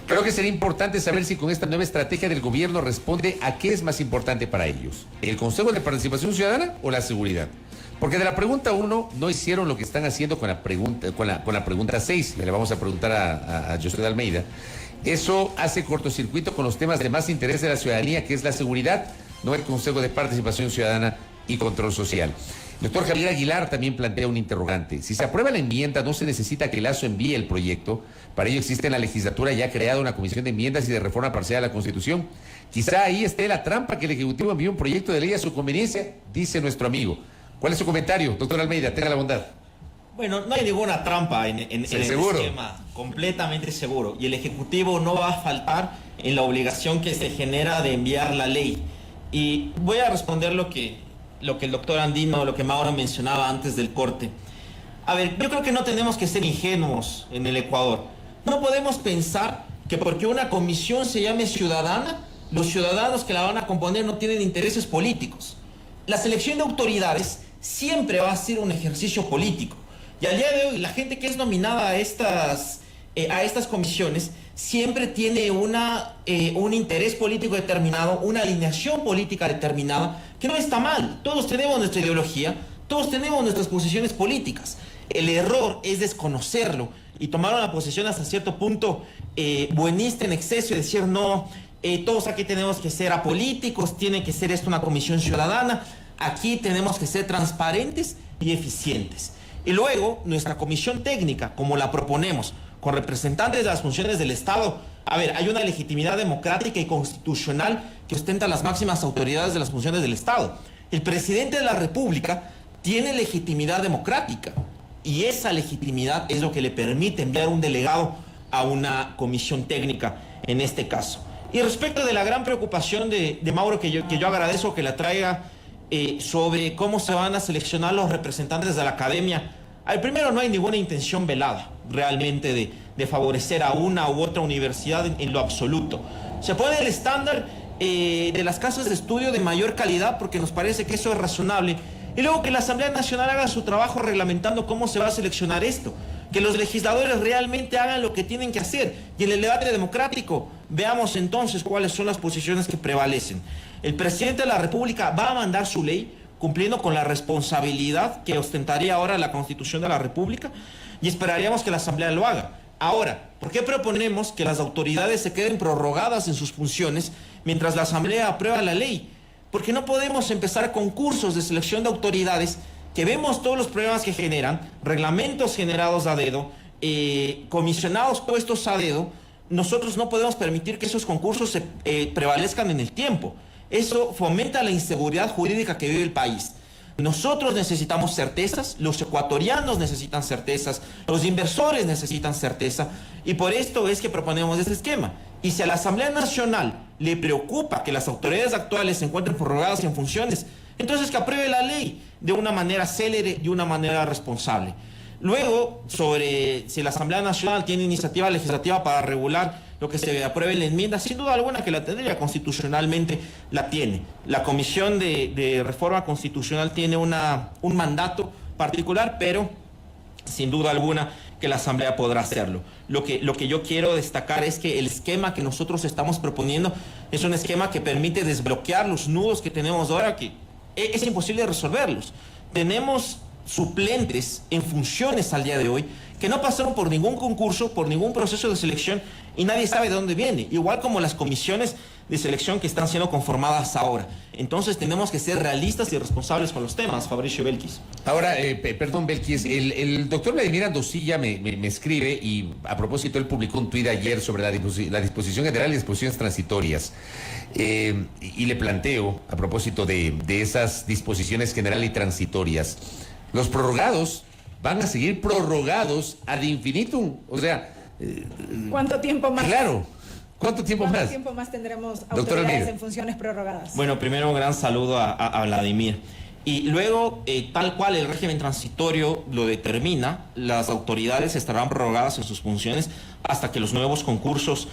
creo que sería importante saber si con esta nueva estrategia del gobierno responde a qué es más importante para ellos, el Consejo de Participación Ciudadana o la seguridad. Porque de la pregunta 1 no hicieron lo que están haciendo con la pregunta 6, le vamos a preguntar a Josué Almeida. Eso hace cortocircuito con los temas de más interés de la ciudadanía, que es la seguridad, no el Consejo de Participación Ciudadana y Control Social. El doctor Javier Aguilar también plantea un interrogante. Si se aprueba la enmienda, no se necesita que Lazo envíe el proyecto. Para ello existe en la legislatura ya creada una comisión de enmiendas y de reforma parcial a la Constitución. Quizá ahí esté la trampa que el Ejecutivo envió un proyecto de ley a su conveniencia, dice nuestro amigo. ¿Cuál es su comentario, doctor Almeida? Tenga la bondad. Bueno, no hay ninguna trampa en el esquema, completamente seguro. Y el Ejecutivo no va a faltar en la obligación que se genera de enviar la ley. Y voy a responder lo que el doctor Andino, lo que Mauro mencionaba antes del corte. A ver, yo creo que no tenemos que ser ingenuos en el Ecuador. No podemos pensar que porque una comisión se llame ciudadana, los ciudadanos que la van a componer no tienen intereses políticos. La selección de autoridades siempre va a ser un ejercicio político. Y al día de hoy, la gente que es nominada a estas comisiones siempre tiene un interés político determinado, una alineación política determinada, que no está mal. Todos tenemos nuestra ideología, todos tenemos nuestras posiciones políticas. El error es desconocerlo y tomar una posición hasta cierto punto buenista en exceso y decir no, todos aquí tenemos que ser apolíticos, tiene que ser esto una comisión ciudadana. Aquí tenemos que ser transparentes y eficientes. Y luego, nuestra comisión técnica, como la proponemos, con representantes de las funciones del Estado, a ver, hay una legitimidad democrática y constitucional que ostenta las máximas autoridades de las funciones del Estado. El presidente de la República tiene legitimidad democrática y esa legitimidad es lo que le permite enviar un delegado a una comisión técnica en este caso. Y respecto de la gran preocupación de Mauro, que yo agradezco que la traiga, sobre cómo se van a seleccionar los representantes de la academia. Al primero, no hay ninguna intención velada realmente de favorecer a una u otra universidad en lo absoluto. Se pone el estándar de las casas de estudio de mayor calidad porque nos parece que eso es razonable. Y luego que la Asamblea Nacional haga su trabajo reglamentando cómo se va a seleccionar esto. Que los legisladores realmente hagan lo que tienen que hacer. Y en el debate democrático veamos entonces cuáles son las posiciones que prevalecen. El presidente de la República va a mandar su ley cumpliendo con la responsabilidad que ostentaría ahora la Constitución de la República y esperaríamos que la Asamblea lo haga. Ahora, ¿por qué proponemos que las autoridades se queden prorrogadas en sus funciones mientras la Asamblea aprueba la ley? Porque no podemos empezar concursos de selección de autoridades que vemos todos los problemas que generan, reglamentos generados a dedo, comisionados puestos a dedo. Nosotros no podemos permitir que esos concursos prevalezcan en el tiempo. Eso fomenta la inseguridad jurídica que vive el país. Nosotros necesitamos certezas, los ecuatorianos necesitan certezas, los inversores necesitan certeza, y por esto es que proponemos este esquema. Y si a la Asamblea Nacional le preocupa que las autoridades actuales se encuentren prorrogadas en funciones, entonces que apruebe la ley de una manera célere y de una manera responsable. Luego, sobre si la Asamblea Nacional tiene iniciativa legislativa para regular lo que se apruebe en la enmienda, sin duda alguna que la tendría, constitucionalmente la tiene. La Comisión de Reforma Constitucional tiene un mandato particular, pero sin duda alguna que la Asamblea podrá hacerlo. Lo que yo quiero destacar es que el esquema que nosotros estamos proponiendo es un esquema que permite desbloquear los nudos que tenemos ahora, que es imposible resolverlos. Tenemos suplentes en funciones al día de hoy que no pasaron por ningún concurso, por ningún proceso de selección y nadie sabe de dónde viene, igual como las comisiones de selección que están siendo conformadas ahora. Entonces tenemos que ser realistas y responsables con los temas, Fabricio Belkis. Ahora, perdón, Belkis, el doctor Vladimir Andosilla me escribe, y a propósito él publicó un tuit ayer sobre la disposición general y disposiciones transitorias, y le planteo, a propósito de esas disposiciones general y transitorias, los prorrogados van a seguir prorrogados ad infinitum, o sea... ¿Cuánto tiempo más? Claro. ¿Cuánto tiempo más? ¿Cuánto tiempo más tendremos autoridades en funciones prorrogadas? Bueno, primero un gran saludo a Vladimir. Y luego, tal cual el régimen transitorio lo determina, las autoridades estarán prorrogadas en sus funciones hasta que los nuevos concursos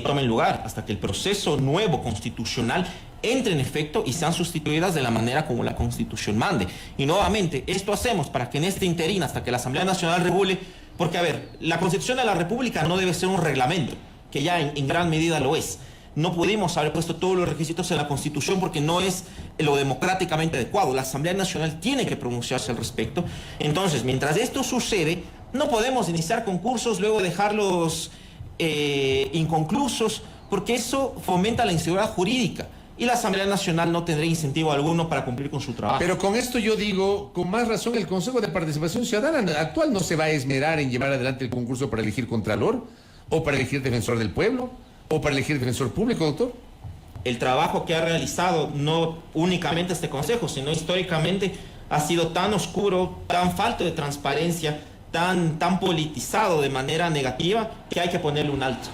tomen lugar, hasta que el proceso nuevo constitucional entre en efecto y sean sustituidas de la manera como la Constitución mande. Y nuevamente, esto hacemos para que en este interín, hasta que la Asamblea Nacional regule, porque a ver, la Constitución de la República no debe ser un reglamento, que ya en gran medida lo es. No pudimos haber puesto todos los requisitos en la Constitución porque no es lo democráticamente adecuado. La Asamblea Nacional tiene que pronunciarse al respecto. Entonces, mientras esto sucede, no podemos iniciar concursos, luego dejarlos inconclusos, porque eso fomenta la inseguridad jurídica. y la Asamblea Nacional no tendrá incentivo alguno para cumplir con su trabajo. Pero con esto yo digo, con más razón, el Consejo de Participación Ciudadana actual no se va a esmerar en llevar adelante el concurso para elegir Contralor, o para elegir Defensor del Pueblo, o para elegir Defensor Público, doctor. El trabajo que ha realizado no únicamente este Consejo, sino históricamente ha sido tan oscuro, tan falto de transparencia, tan politizado de manera negativa, que hay que ponerle un alto.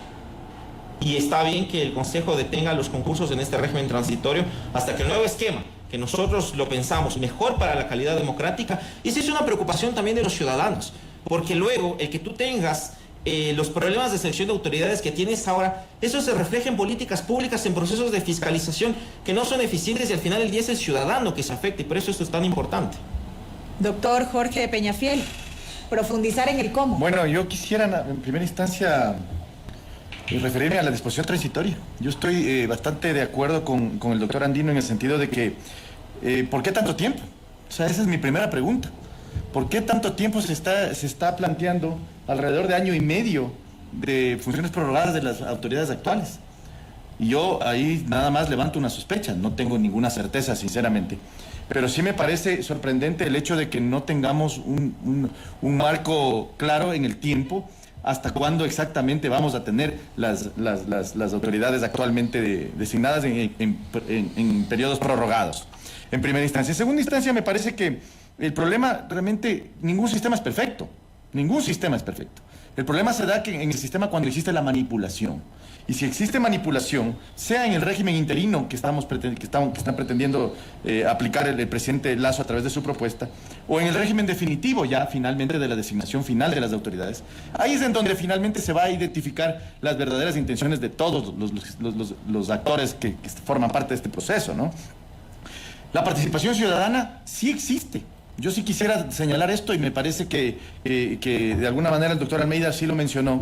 Y está bien que el Consejo detenga los concursos en este régimen transitorio hasta que el nuevo esquema, que nosotros lo pensamos mejor para la calidad democrática, y esa es una preocupación también de los ciudadanos, porque luego el que tú tengas los problemas de selección de autoridades que tienes ahora, eso se refleja en políticas públicas, en procesos de fiscalización que no son eficientes, y al final del día es el ciudadano que se afecta, y por eso esto es tan importante. Doctor Jorge Peñafiel, profundizar en el cómo. Bueno, yo quisiera en primera instancia referirme a la disposición transitoria. Yo estoy bastante de acuerdo con el doctor Andino en el sentido de que ¿por qué tanto tiempo? O sea, esa es mi primera pregunta. ¿Por qué tanto tiempo se está planteando alrededor de año y medio de funciones prorrogadas de las autoridades actuales? Y yo ahí nada más levanto una sospecha, no tengo ninguna certeza, sinceramente. Pero sí me parece sorprendente el hecho de que no tengamos un marco claro en el tiempo hasta cuándo exactamente vamos a tener las autoridades actualmente designadas en periodos prorrogados, en primera instancia. En segunda instancia, me parece que el problema realmente, ningún sistema es perfecto. Ningún sistema es perfecto. El problema se da en el sistema cuando existe la manipulación. Y si existe manipulación, sea en el régimen interino que están pretendiendo aplicar el presidente Lasso a través de su propuesta, o en el régimen definitivo ya finalmente de la designación final de las autoridades, ahí es en donde finalmente se va a identificar las verdaderas intenciones de todos los actores que forman parte de este proceso, ¿no? La participación ciudadana sí existe. Yo sí quisiera señalar esto, y me parece que de alguna manera el doctor Almeida sí lo mencionó,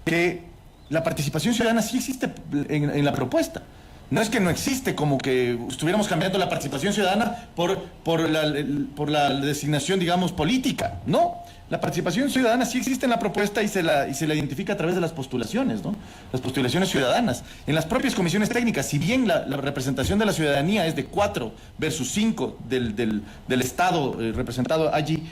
que la participación ciudadana sí existe en la propuesta. No es que no existe, como que estuviéramos cambiando la participación ciudadana por la designación, digamos, política. No, la participación ciudadana sí existe en la propuesta y se la identifica a través de las postulaciones, ¿no? Las postulaciones ciudadanas. En las propias comisiones técnicas, si bien la representación de la ciudadanía es de 4 versus 5 del Estado representado allí,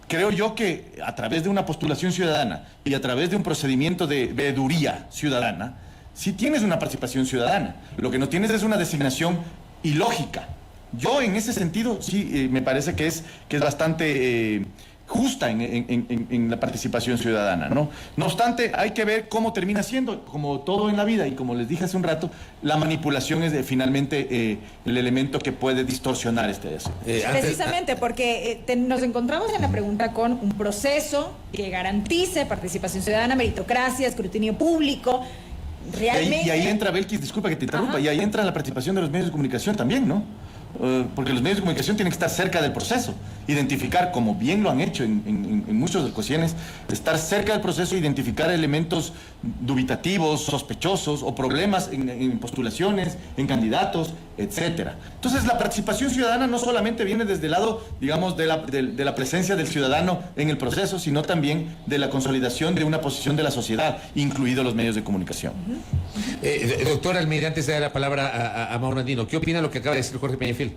creo yo que a través de una postulación ciudadana y a través de un procedimiento de veeduría ciudadana, sí tienes una participación ciudadana. Lo que no tienes es una designación ilógica. Yo en ese sentido sí me parece que es bastante justa en la participación ciudadana, ¿no? No obstante, hay que ver cómo termina siendo, como todo en la vida, y como les dije hace un rato, la manipulación es finalmente el elemento que puede distorsionar este asunto. Precisamente porque nos encontramos en la pregunta con un proceso que garantice participación ciudadana, meritocracia, escrutinio público. Realmente. Y ahí entra, Belkis, disculpa que te interrumpa, y ahí entra la participación de los medios de comunicación también, ¿no? Porque los medios de comunicación tienen que estar cerca del proceso, identificar, como bien lo han hecho en muchas ocasiones, estar cerca del proceso, identificar elementos dubitativos, sospechosos o problemas en postulaciones, en candidatos, etcétera. Entonces, la participación ciudadana no solamente viene desde el lado, digamos, de la presencia del ciudadano en el proceso, sino también de la consolidación de una posición de la sociedad, incluidos los medios de comunicación. Doctor Almeida, antes de dar la palabra a Mauro Andino, ¿qué opina de lo que acaba de decir Jorge Peñafiel?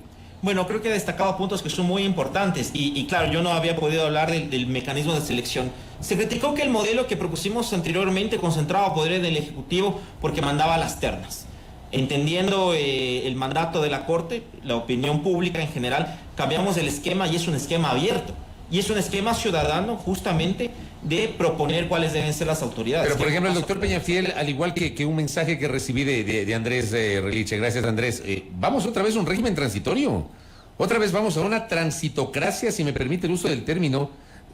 Bueno, creo que ha destacado puntos que son muy importantes y claro, yo no había podido hablar del mecanismo de selección. Se criticó que el modelo que propusimos anteriormente concentraba poder del Ejecutivo porque mandaba las ternas. Entendiendo el mandato de la Corte, la opinión pública en general, cambiamos el esquema y es un esquema abierto. Y es un esquema ciudadano justamente de proponer cuáles deben ser las autoridades. Pero, por ejemplo, el doctor Peñafiel, al igual que un mensaje que recibí de Andrés Reliche, gracias Andrés, vamos otra vez a un régimen transitorio. Otra vez vamos a una transitocracia, si me permite el uso del término.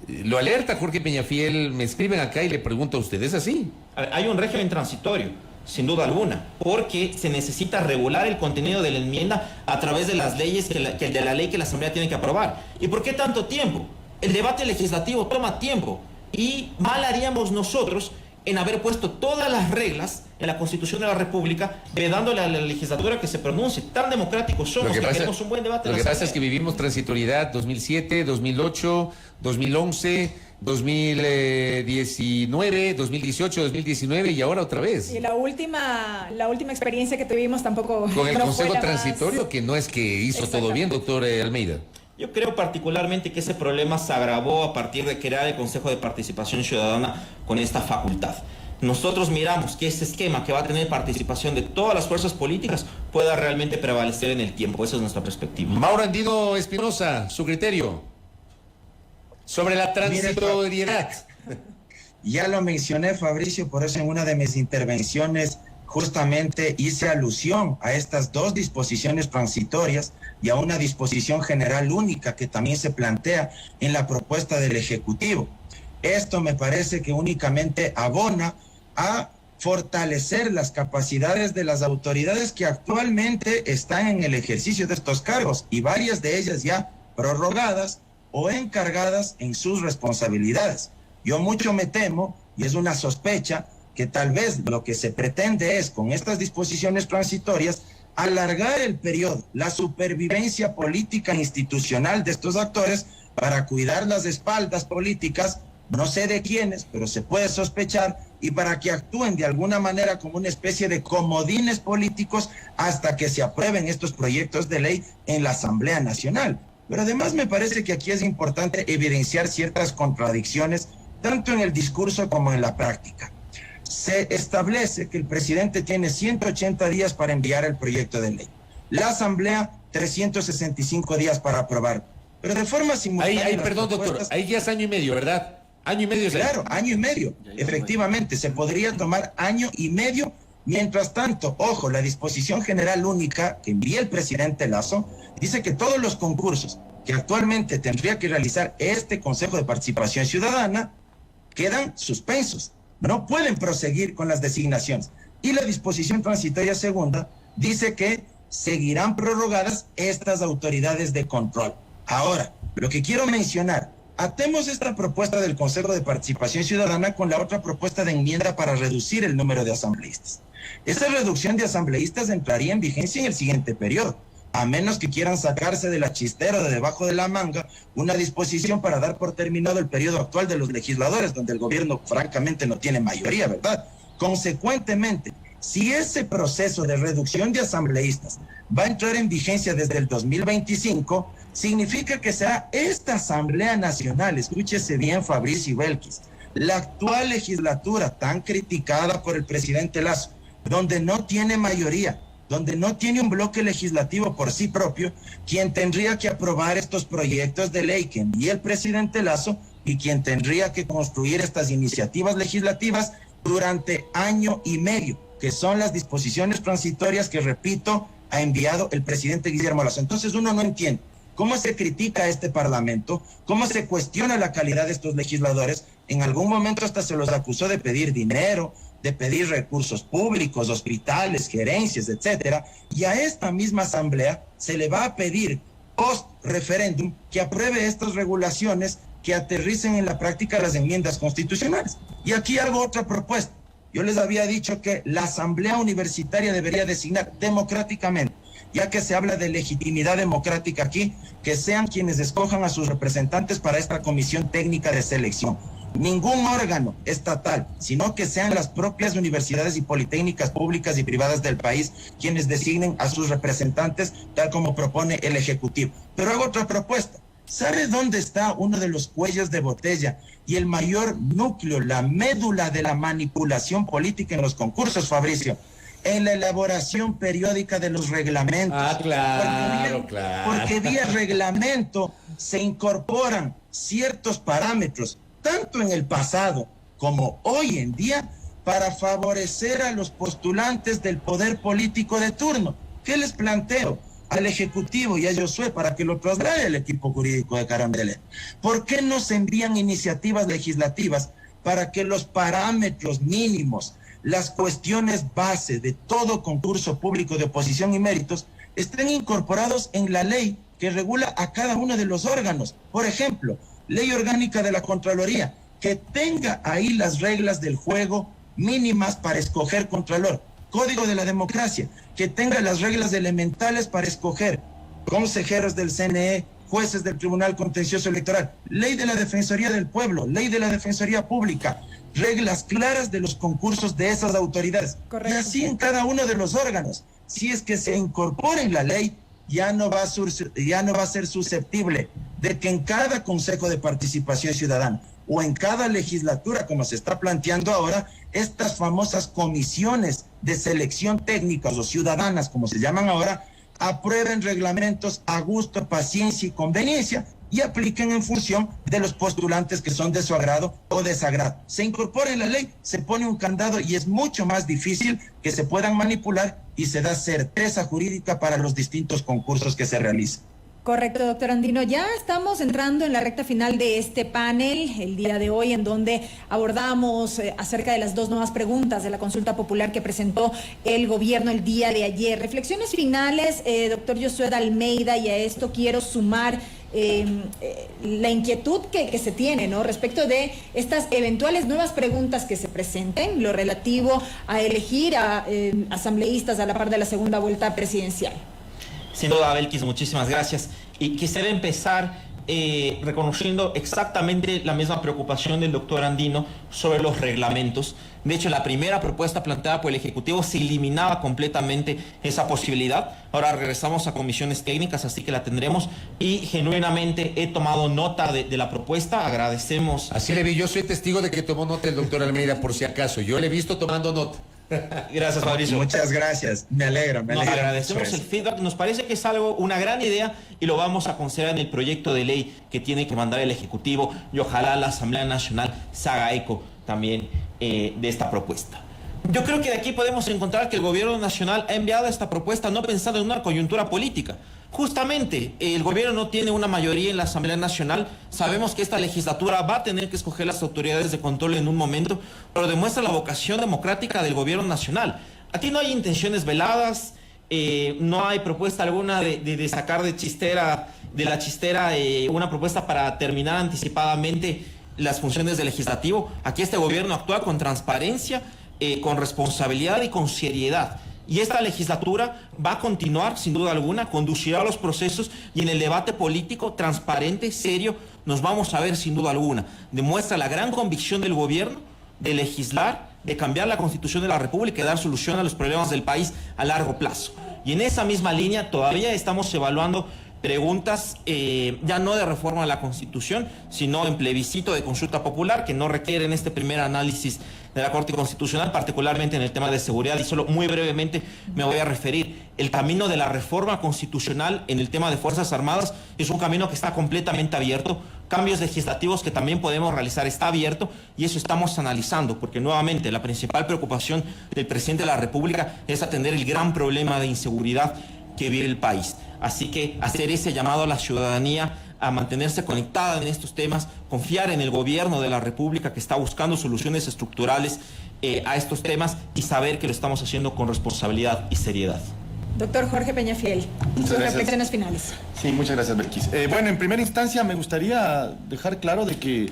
Lo alerta Jorge Peñafiel, me escriben acá y le pregunto a usted, ¿es así? Hay un régimen transitorio, sin duda alguna, porque se necesita regular el contenido de la enmienda a través de las leyes, de la ley que la Asamblea tiene que aprobar. ¿Y por qué tanto tiempo? El debate legislativo toma tiempo y mal haríamos nosotros en haber puesto todas las reglas en la Constitución de la República, dándole a la legislatura que se pronuncie. Tan democráticos somos que queremos un buen debate. Lo que pasa es que vivimos transitoriedad 2007, 2008, 2011, 2019, 2018, 2019 y ahora otra vez. Y la última experiencia que tuvimos tampoco Con el no Consejo fue la Transitorio, más... que no es que hizo todo bien, doctor Almeida. Yo creo particularmente que ese problema se agravó a partir de crear el Consejo de Participación Ciudadana con esta facultad. Nosotros miramos que este esquema que va a tener participación de todas las fuerzas políticas pueda realmente prevalecer en el tiempo. Esa es nuestra perspectiva. Mauro Andino Espinosa, su criterio sobre la transitoriedad. Ya lo mencioné, Fabricio, por eso en una de mis intervenciones justamente hice alusión a estas dos disposiciones transitorias y a una disposición general única que también se plantea en la propuesta del Ejecutivo. Esto me parece que únicamente abona a fortalecer las capacidades de las autoridades que actualmente están en el ejercicio de estos cargos y varias de ellas ya prorrogadas o encargadas en sus responsabilidades. Yo mucho me temo, y es una sospecha, que tal vez lo que se pretende es, con estas disposiciones transitorias, alargar el periodo, la supervivencia política e institucional de estos actores para cuidar las espaldas políticas, no sé de quiénes, pero se puede sospechar, y para que actúen de alguna manera como una especie de comodines políticos hasta que se aprueben estos proyectos de ley en la Asamblea Nacional. Pero además me parece que aquí es importante evidenciar ciertas contradicciones, tanto en el discurso como en la práctica. Se establece que el presidente tiene 180 días para enviar el proyecto de ley. La Asamblea, 365 días para aprobar. Pero de forma simultánea... Ahí, perdón, doctor, ahí ya es año y medio, ¿verdad? Año y medio. Claro, año y medio. Efectivamente, se podría tomar año y medio. Mientras tanto, ojo, la disposición general única que envía el presidente Lasso dice que todos los concursos que actualmente tendría que realizar este Consejo de Participación Ciudadana quedan suspensos. No pueden proseguir con las designaciones. Y la disposición transitoria segunda dice que seguirán prorrogadas estas autoridades de control. Ahora, lo que quiero mencionar, atemos esta propuesta del Consejo de Participación Ciudadana con la otra propuesta de enmienda para reducir el número de asambleístas. Esa reducción de asambleístas entraría en vigencia en el siguiente periodo, a menos que quieran sacarse de la chistera de debajo de la manga una disposición para dar por terminado el periodo actual de los legisladores, donde el gobierno francamente no tiene mayoría, ¿verdad? Consecuentemente, si ese proceso de reducción de asambleístas va a entrar en vigencia desde el 2025, significa que será esta Asamblea Nacional, escúchese bien Fabricio Belkis, la actual legislatura tan criticada por el presidente Lasso, donde no tiene mayoría, donde no tiene un bloque legislativo por sí propio, quien tendría que aprobar estos proyectos de ley que envía el presidente Lasso y quien tendría que construir estas iniciativas legislativas durante año y medio, que son las disposiciones transitorias que, repito, ha enviado el presidente Guillermo Lasso. Entonces uno no entiende cómo se critica a este Parlamento, cómo se cuestiona la calidad de estos legisladores. En algún momento hasta se los acusó de pedir dinero, de pedir recursos públicos, hospitales, gerencias, etcétera, y a esta misma Asamblea se le va a pedir post-referéndum que apruebe estas regulaciones que aterricen en la práctica las enmiendas constitucionales. Y aquí hago otra propuesta. Yo les había dicho que la Asamblea Universitaria debería designar democráticamente, ya que se habla de legitimidad democrática aquí, que sean quienes escojan a sus representantes para esta comisión técnica de selección. Ningún órgano estatal, sino que sean las propias universidades y politécnicas públicas y privadas del país quienes designen a sus representantes, tal como propone el Ejecutivo. Pero hago otra propuesta. ¿Sabe dónde está uno de los cuellos de botella y el mayor núcleo, la médula de la manipulación política en los concursos, Fabricio? En la elaboración periódica de los reglamentos. Ah, claro, Porque vía reglamento se incorporan ciertos parámetros, tanto en el pasado como hoy en día, para favorecer a los postulantes del poder político de turno. ¿Qué les planteo? Al Ejecutivo y a Josué para que lo traslade el equipo jurídico de Carondelet. ¿Por qué no se envían iniciativas legislativas para que los parámetros mínimos, las cuestiones base de todo concurso público de oposición y méritos estén incorporados en la ley que regula a cada uno de los órganos? Por ejemplo, Ley Orgánica de la Contraloría, que tenga ahí las reglas del juego mínimas para escoger contralor. Código de la Democracia, que tenga las reglas elementales para escoger consejeros del CNE, jueces del Tribunal Contencioso Electoral, ley de la Defensoría del Pueblo, ley de la Defensoría Pública, reglas claras de los concursos de esas autoridades. Correcto. Y así en cada uno de los órganos. Si es que se incorpora en la ley, ya no va a ser susceptible de que en cada Consejo de Participación Ciudadana o en cada legislatura, como se está planteando ahora, estas famosas comisiones de selección técnicas o ciudadanas, como se llaman ahora, aprueben reglamentos a gusto, paciencia y conveniencia y apliquen en función de los postulantes que son de su agrado o desagrado. Se incorpora en la ley, se pone un candado y es mucho más difícil que se puedan manipular y se da certeza jurídica para los distintos concursos que se realicen. Correcto, doctor Andino. Ya estamos entrando en la recta final de este panel el día de hoy, en donde abordamos acerca de las dos nuevas preguntas de la consulta popular que presentó el gobierno el día de ayer. Reflexiones finales, doctor Josué Almeida, y a esto quiero sumar la inquietud que se tiene, ¿no?, respecto de estas eventuales nuevas preguntas que se presenten, lo relativo a elegir a asambleístas a la par de la segunda vuelta presidencial. Sin duda, Belkis, muchísimas gracias. Y quisiera empezar reconociendo exactamente la misma preocupación del doctor Andino sobre los reglamentos. De hecho, la primera propuesta planteada por el Ejecutivo se eliminaba completamente esa posibilidad. Ahora regresamos a comisiones técnicas, así que la tendremos. Y genuinamente he tomado nota de la propuesta. Agradecemos. Así le vi, yo soy testigo de que tomó nota el doctor Almeida, por si acaso. Yo le he visto tomando nota. Gracias, Mauricio. Muchas gracias, me alegra. Nos agradecemos el feedback, nos parece que es una gran idea y lo vamos a considerar en el proyecto de ley que tiene que mandar el Ejecutivo y ojalá la Asamblea Nacional se haga eco también de esta propuesta. Yo creo que de aquí podemos encontrar que el gobierno nacional ha enviado esta propuesta no pensando en una coyuntura política. Justamente, el gobierno no tiene una mayoría en la Asamblea Nacional. Sabemos que esta legislatura va a tener que escoger las autoridades de control en un momento, pero demuestra la vocación democrática del gobierno nacional. Aquí no hay intenciones veladas, no hay propuesta alguna de sacar de la chistera una propuesta para terminar anticipadamente las funciones del legislativo. Aquí este gobierno actúa con transparencia, con responsabilidad y con seriedad. Y esta legislatura va a continuar, sin duda alguna, conducirá los procesos y en el debate político transparente, serio, nos vamos a ver sin duda alguna. Demuestra la gran convicción del gobierno de legislar, de cambiar la Constitución de la República y dar solución a los problemas del país a largo plazo. Y en esa misma línea todavía estamos evaluando preguntas ya no de reforma a la Constitución, sino en plebiscito de consulta popular, que no requieren este primer análisis de la Corte Constitucional, particularmente en el tema de seguridad. Y solo muy brevemente me voy a referir. El camino de la reforma constitucional en el tema de Fuerzas Armadas es un camino que está completamente abierto. Cambios legislativos que también podemos realizar está abierto y eso estamos analizando, porque nuevamente la principal preocupación del presidente de la República es atender el gran problema de inseguridad que vive el país. Así que hacer ese llamado a la ciudadanía a mantenerse conectada en estos temas, confiar en el gobierno de la República que está buscando soluciones estructurales a estos temas y saber que lo estamos haciendo con responsabilidad y seriedad. Doctor Jorge Peñafiel, sus reflexiones finales. Sí, muchas gracias, Belkis. Bueno, en primera instancia me gustaría dejar claro de que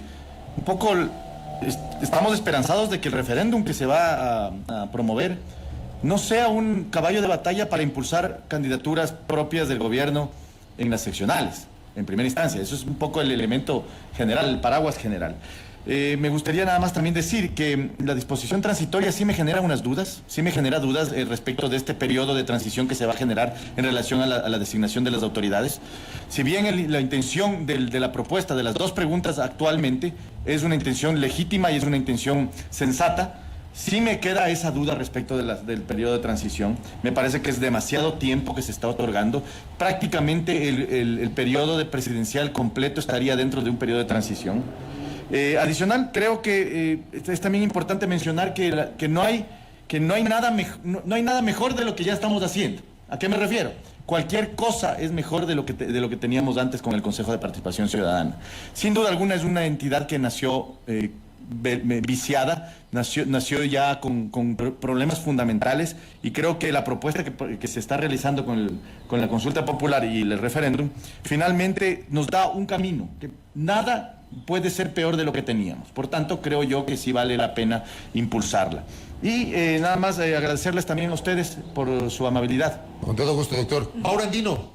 un poco estamos esperanzados de que el referéndum que se va a promover no sea un caballo de batalla para impulsar candidaturas propias del gobierno en las seccionales, en primera instancia. Eso es un poco el elemento general, el paraguas general. Me gustaría nada más también decir que la disposición transitoria sí me genera unas dudas, respecto de este periodo de transición que se va a generar en relación a la designación de las autoridades. Si bien la intención de la propuesta de las dos preguntas actualmente es una intención legítima y es una intención sensata, sí me queda esa duda respecto del periodo de transición. Me parece que es demasiado tiempo que se está otorgando. Prácticamente el periodo de presidencial completo estaría dentro de un periodo de transición. Adicional, creo que es también importante mencionar que no hay nada mejor de lo que ya estamos haciendo. ¿A qué me refiero? Cualquier cosa es mejor de lo que teníamos antes con el Consejo de Participación Ciudadana. Sin duda alguna es una entidad que nació viciada, nació ya con problemas fundamentales y creo que la propuesta que se está realizando con la consulta popular y el referéndum finalmente nos da un camino, que nada puede ser peor de lo que teníamos. Por tanto, creo yo que sí vale la pena impulsarla. Y nada más agradecerles también a ustedes por su amabilidad. Con todo gusto, doctor. Mauro Andino.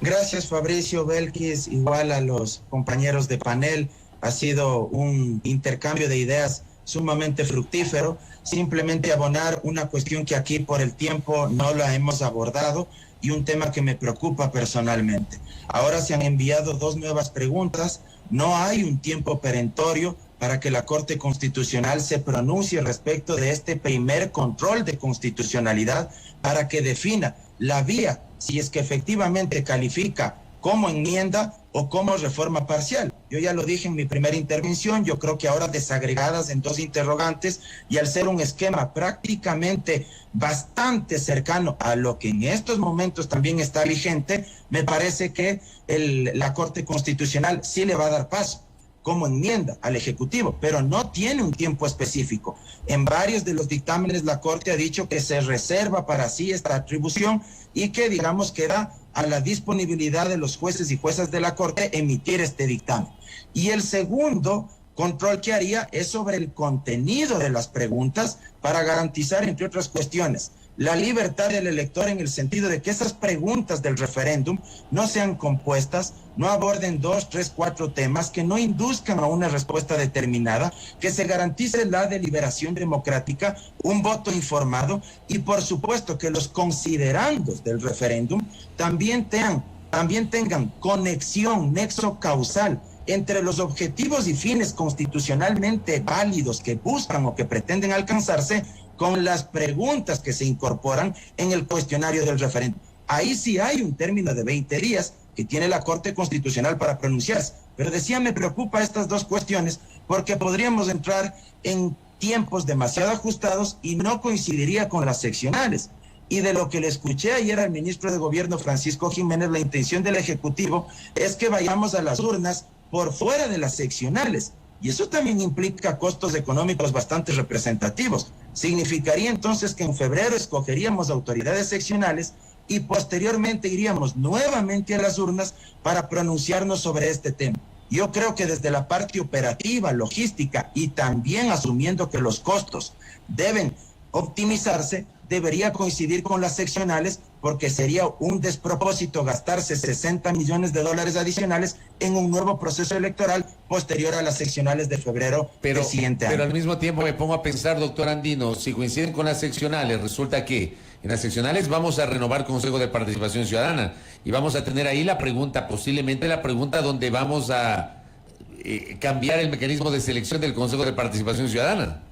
Gracias, Fabricio, Belkis, igual a los compañeros de panel. Ha sido un intercambio de ideas sumamente fructífero. Simplemente abonar una cuestión que aquí por el tiempo no la hemos abordado y un tema que me preocupa personalmente. Ahora se han enviado 2 nuevas preguntas. No hay un tiempo perentorio para que la Corte Constitucional se pronuncie respecto de este primer control de constitucionalidad para que defina la vía, si es que efectivamente califica como enmienda o como reforma parcial. Yo ya lo dije en mi primera intervención, yo creo que ahora desagregadas en 2 interrogantes y al ser un esquema prácticamente bastante cercano a lo que en estos momentos también está vigente, me parece que la Corte Constitucional sí le va a dar paso como enmienda al Ejecutivo, pero no tiene un tiempo específico. En varios de los dictámenes la Corte ha dicho que se reserva para sí esta atribución y que, digamos, queda a la disponibilidad de los jueces y juezas de la Corte emitir este dictamen. Y el segundo control que haría es sobre el contenido de las preguntas para garantizar, entre otras cuestiones, la libertad del elector en el sentido de que esas preguntas del referéndum no sean compuestas, no aborden 2, 3, 4 temas, que no induzcan a una respuesta determinada, que se garantice la deliberación democrática, un voto informado y por supuesto que los considerandos del referéndum también tengan conexión, nexo causal entre los objetivos y fines constitucionalmente válidos que buscan o que pretenden alcanzarse con las preguntas que se incorporan en el cuestionario del referéndum. Ahí sí hay un término de 20 días que tiene la Corte Constitucional para pronunciarse. Pero decía, me preocupa estas 2 cuestiones porque podríamos entrar en tiempos demasiado ajustados y no coincidiría con las seccionales. Y de lo que le escuché ayer al ministro de Gobierno, Francisco Jiménez, la intención del Ejecutivo es que vayamos a las urnas por fuera de las seccionales. Y eso también implica costos económicos bastante representativos. Significaría entonces que en febrero escogeríamos autoridades seccionales y posteriormente iríamos nuevamente a las urnas para pronunciarnos sobre este tema. Yo creo que desde la parte operativa, logística y también asumiendo que los costos deben optimizarse, debería coincidir con las seccionales porque sería un despropósito gastarse $60 millones adicionales en un nuevo proceso electoral posterior a las seccionales de febrero del siguiente año. Pero al mismo tiempo me pongo a pensar, doctor Andino, si coinciden con las seccionales, resulta que en las seccionales vamos a renovar Consejo de Participación Ciudadana y vamos a tener ahí la pregunta, posiblemente la pregunta donde vamos a cambiar el mecanismo de selección del Consejo de Participación Ciudadana.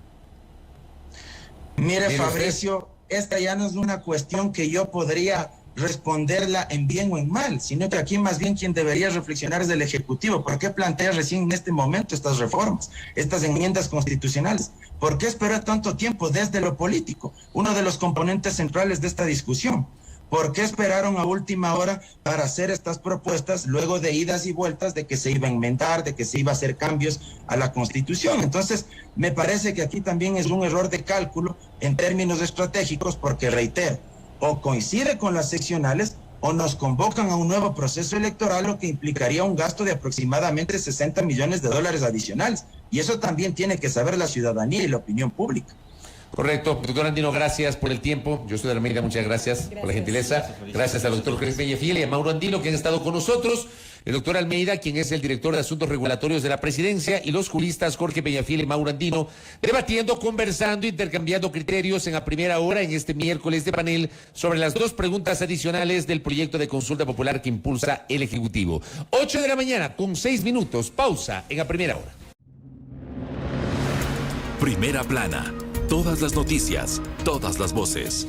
Mire, Fabricio, esta ya no es una cuestión que yo podría responderla en bien o en mal, sino que aquí más bien quien debería reflexionar es el Ejecutivo. ¿Por qué plantea recién en este momento estas reformas, estas enmiendas constitucionales? ¿Por qué esperar tanto tiempo desde lo político? Uno de los componentes centrales de esta discusión. ¿Por qué esperaron a última hora para hacer estas propuestas luego de idas y vueltas de que se iba a enmendar, de que se iba a hacer cambios a la Constitución? Entonces, me parece que aquí también es un error de cálculo en términos estratégicos porque, reitero, o coincide con las seccionales o nos convocan a un nuevo proceso electoral, lo que implicaría un gasto de aproximadamente $60 millones adicionales. Y eso también tiene que saber la ciudadanía y la opinión pública. Correcto. Doctor Andino, gracias por el tiempo. Yo soy de Almeida, muchas gracias por la gentileza. Gracias al doctor Jorge Peñafiel y a Mauro Andino, que han estado con nosotros. El doctor Almeida, quien es el director de Asuntos Regulatorios de la Presidencia, y los juristas Jorge Peñafiel y Mauro Andino, debatiendo, conversando, intercambiando criterios en la primera hora en este miércoles de panel sobre las 2 preguntas adicionales del proyecto de consulta popular que impulsa el Ejecutivo. 8 de la mañana con 6 minutos. Pausa en la primera hora. Primera plana. Todas las noticias, todas las voces.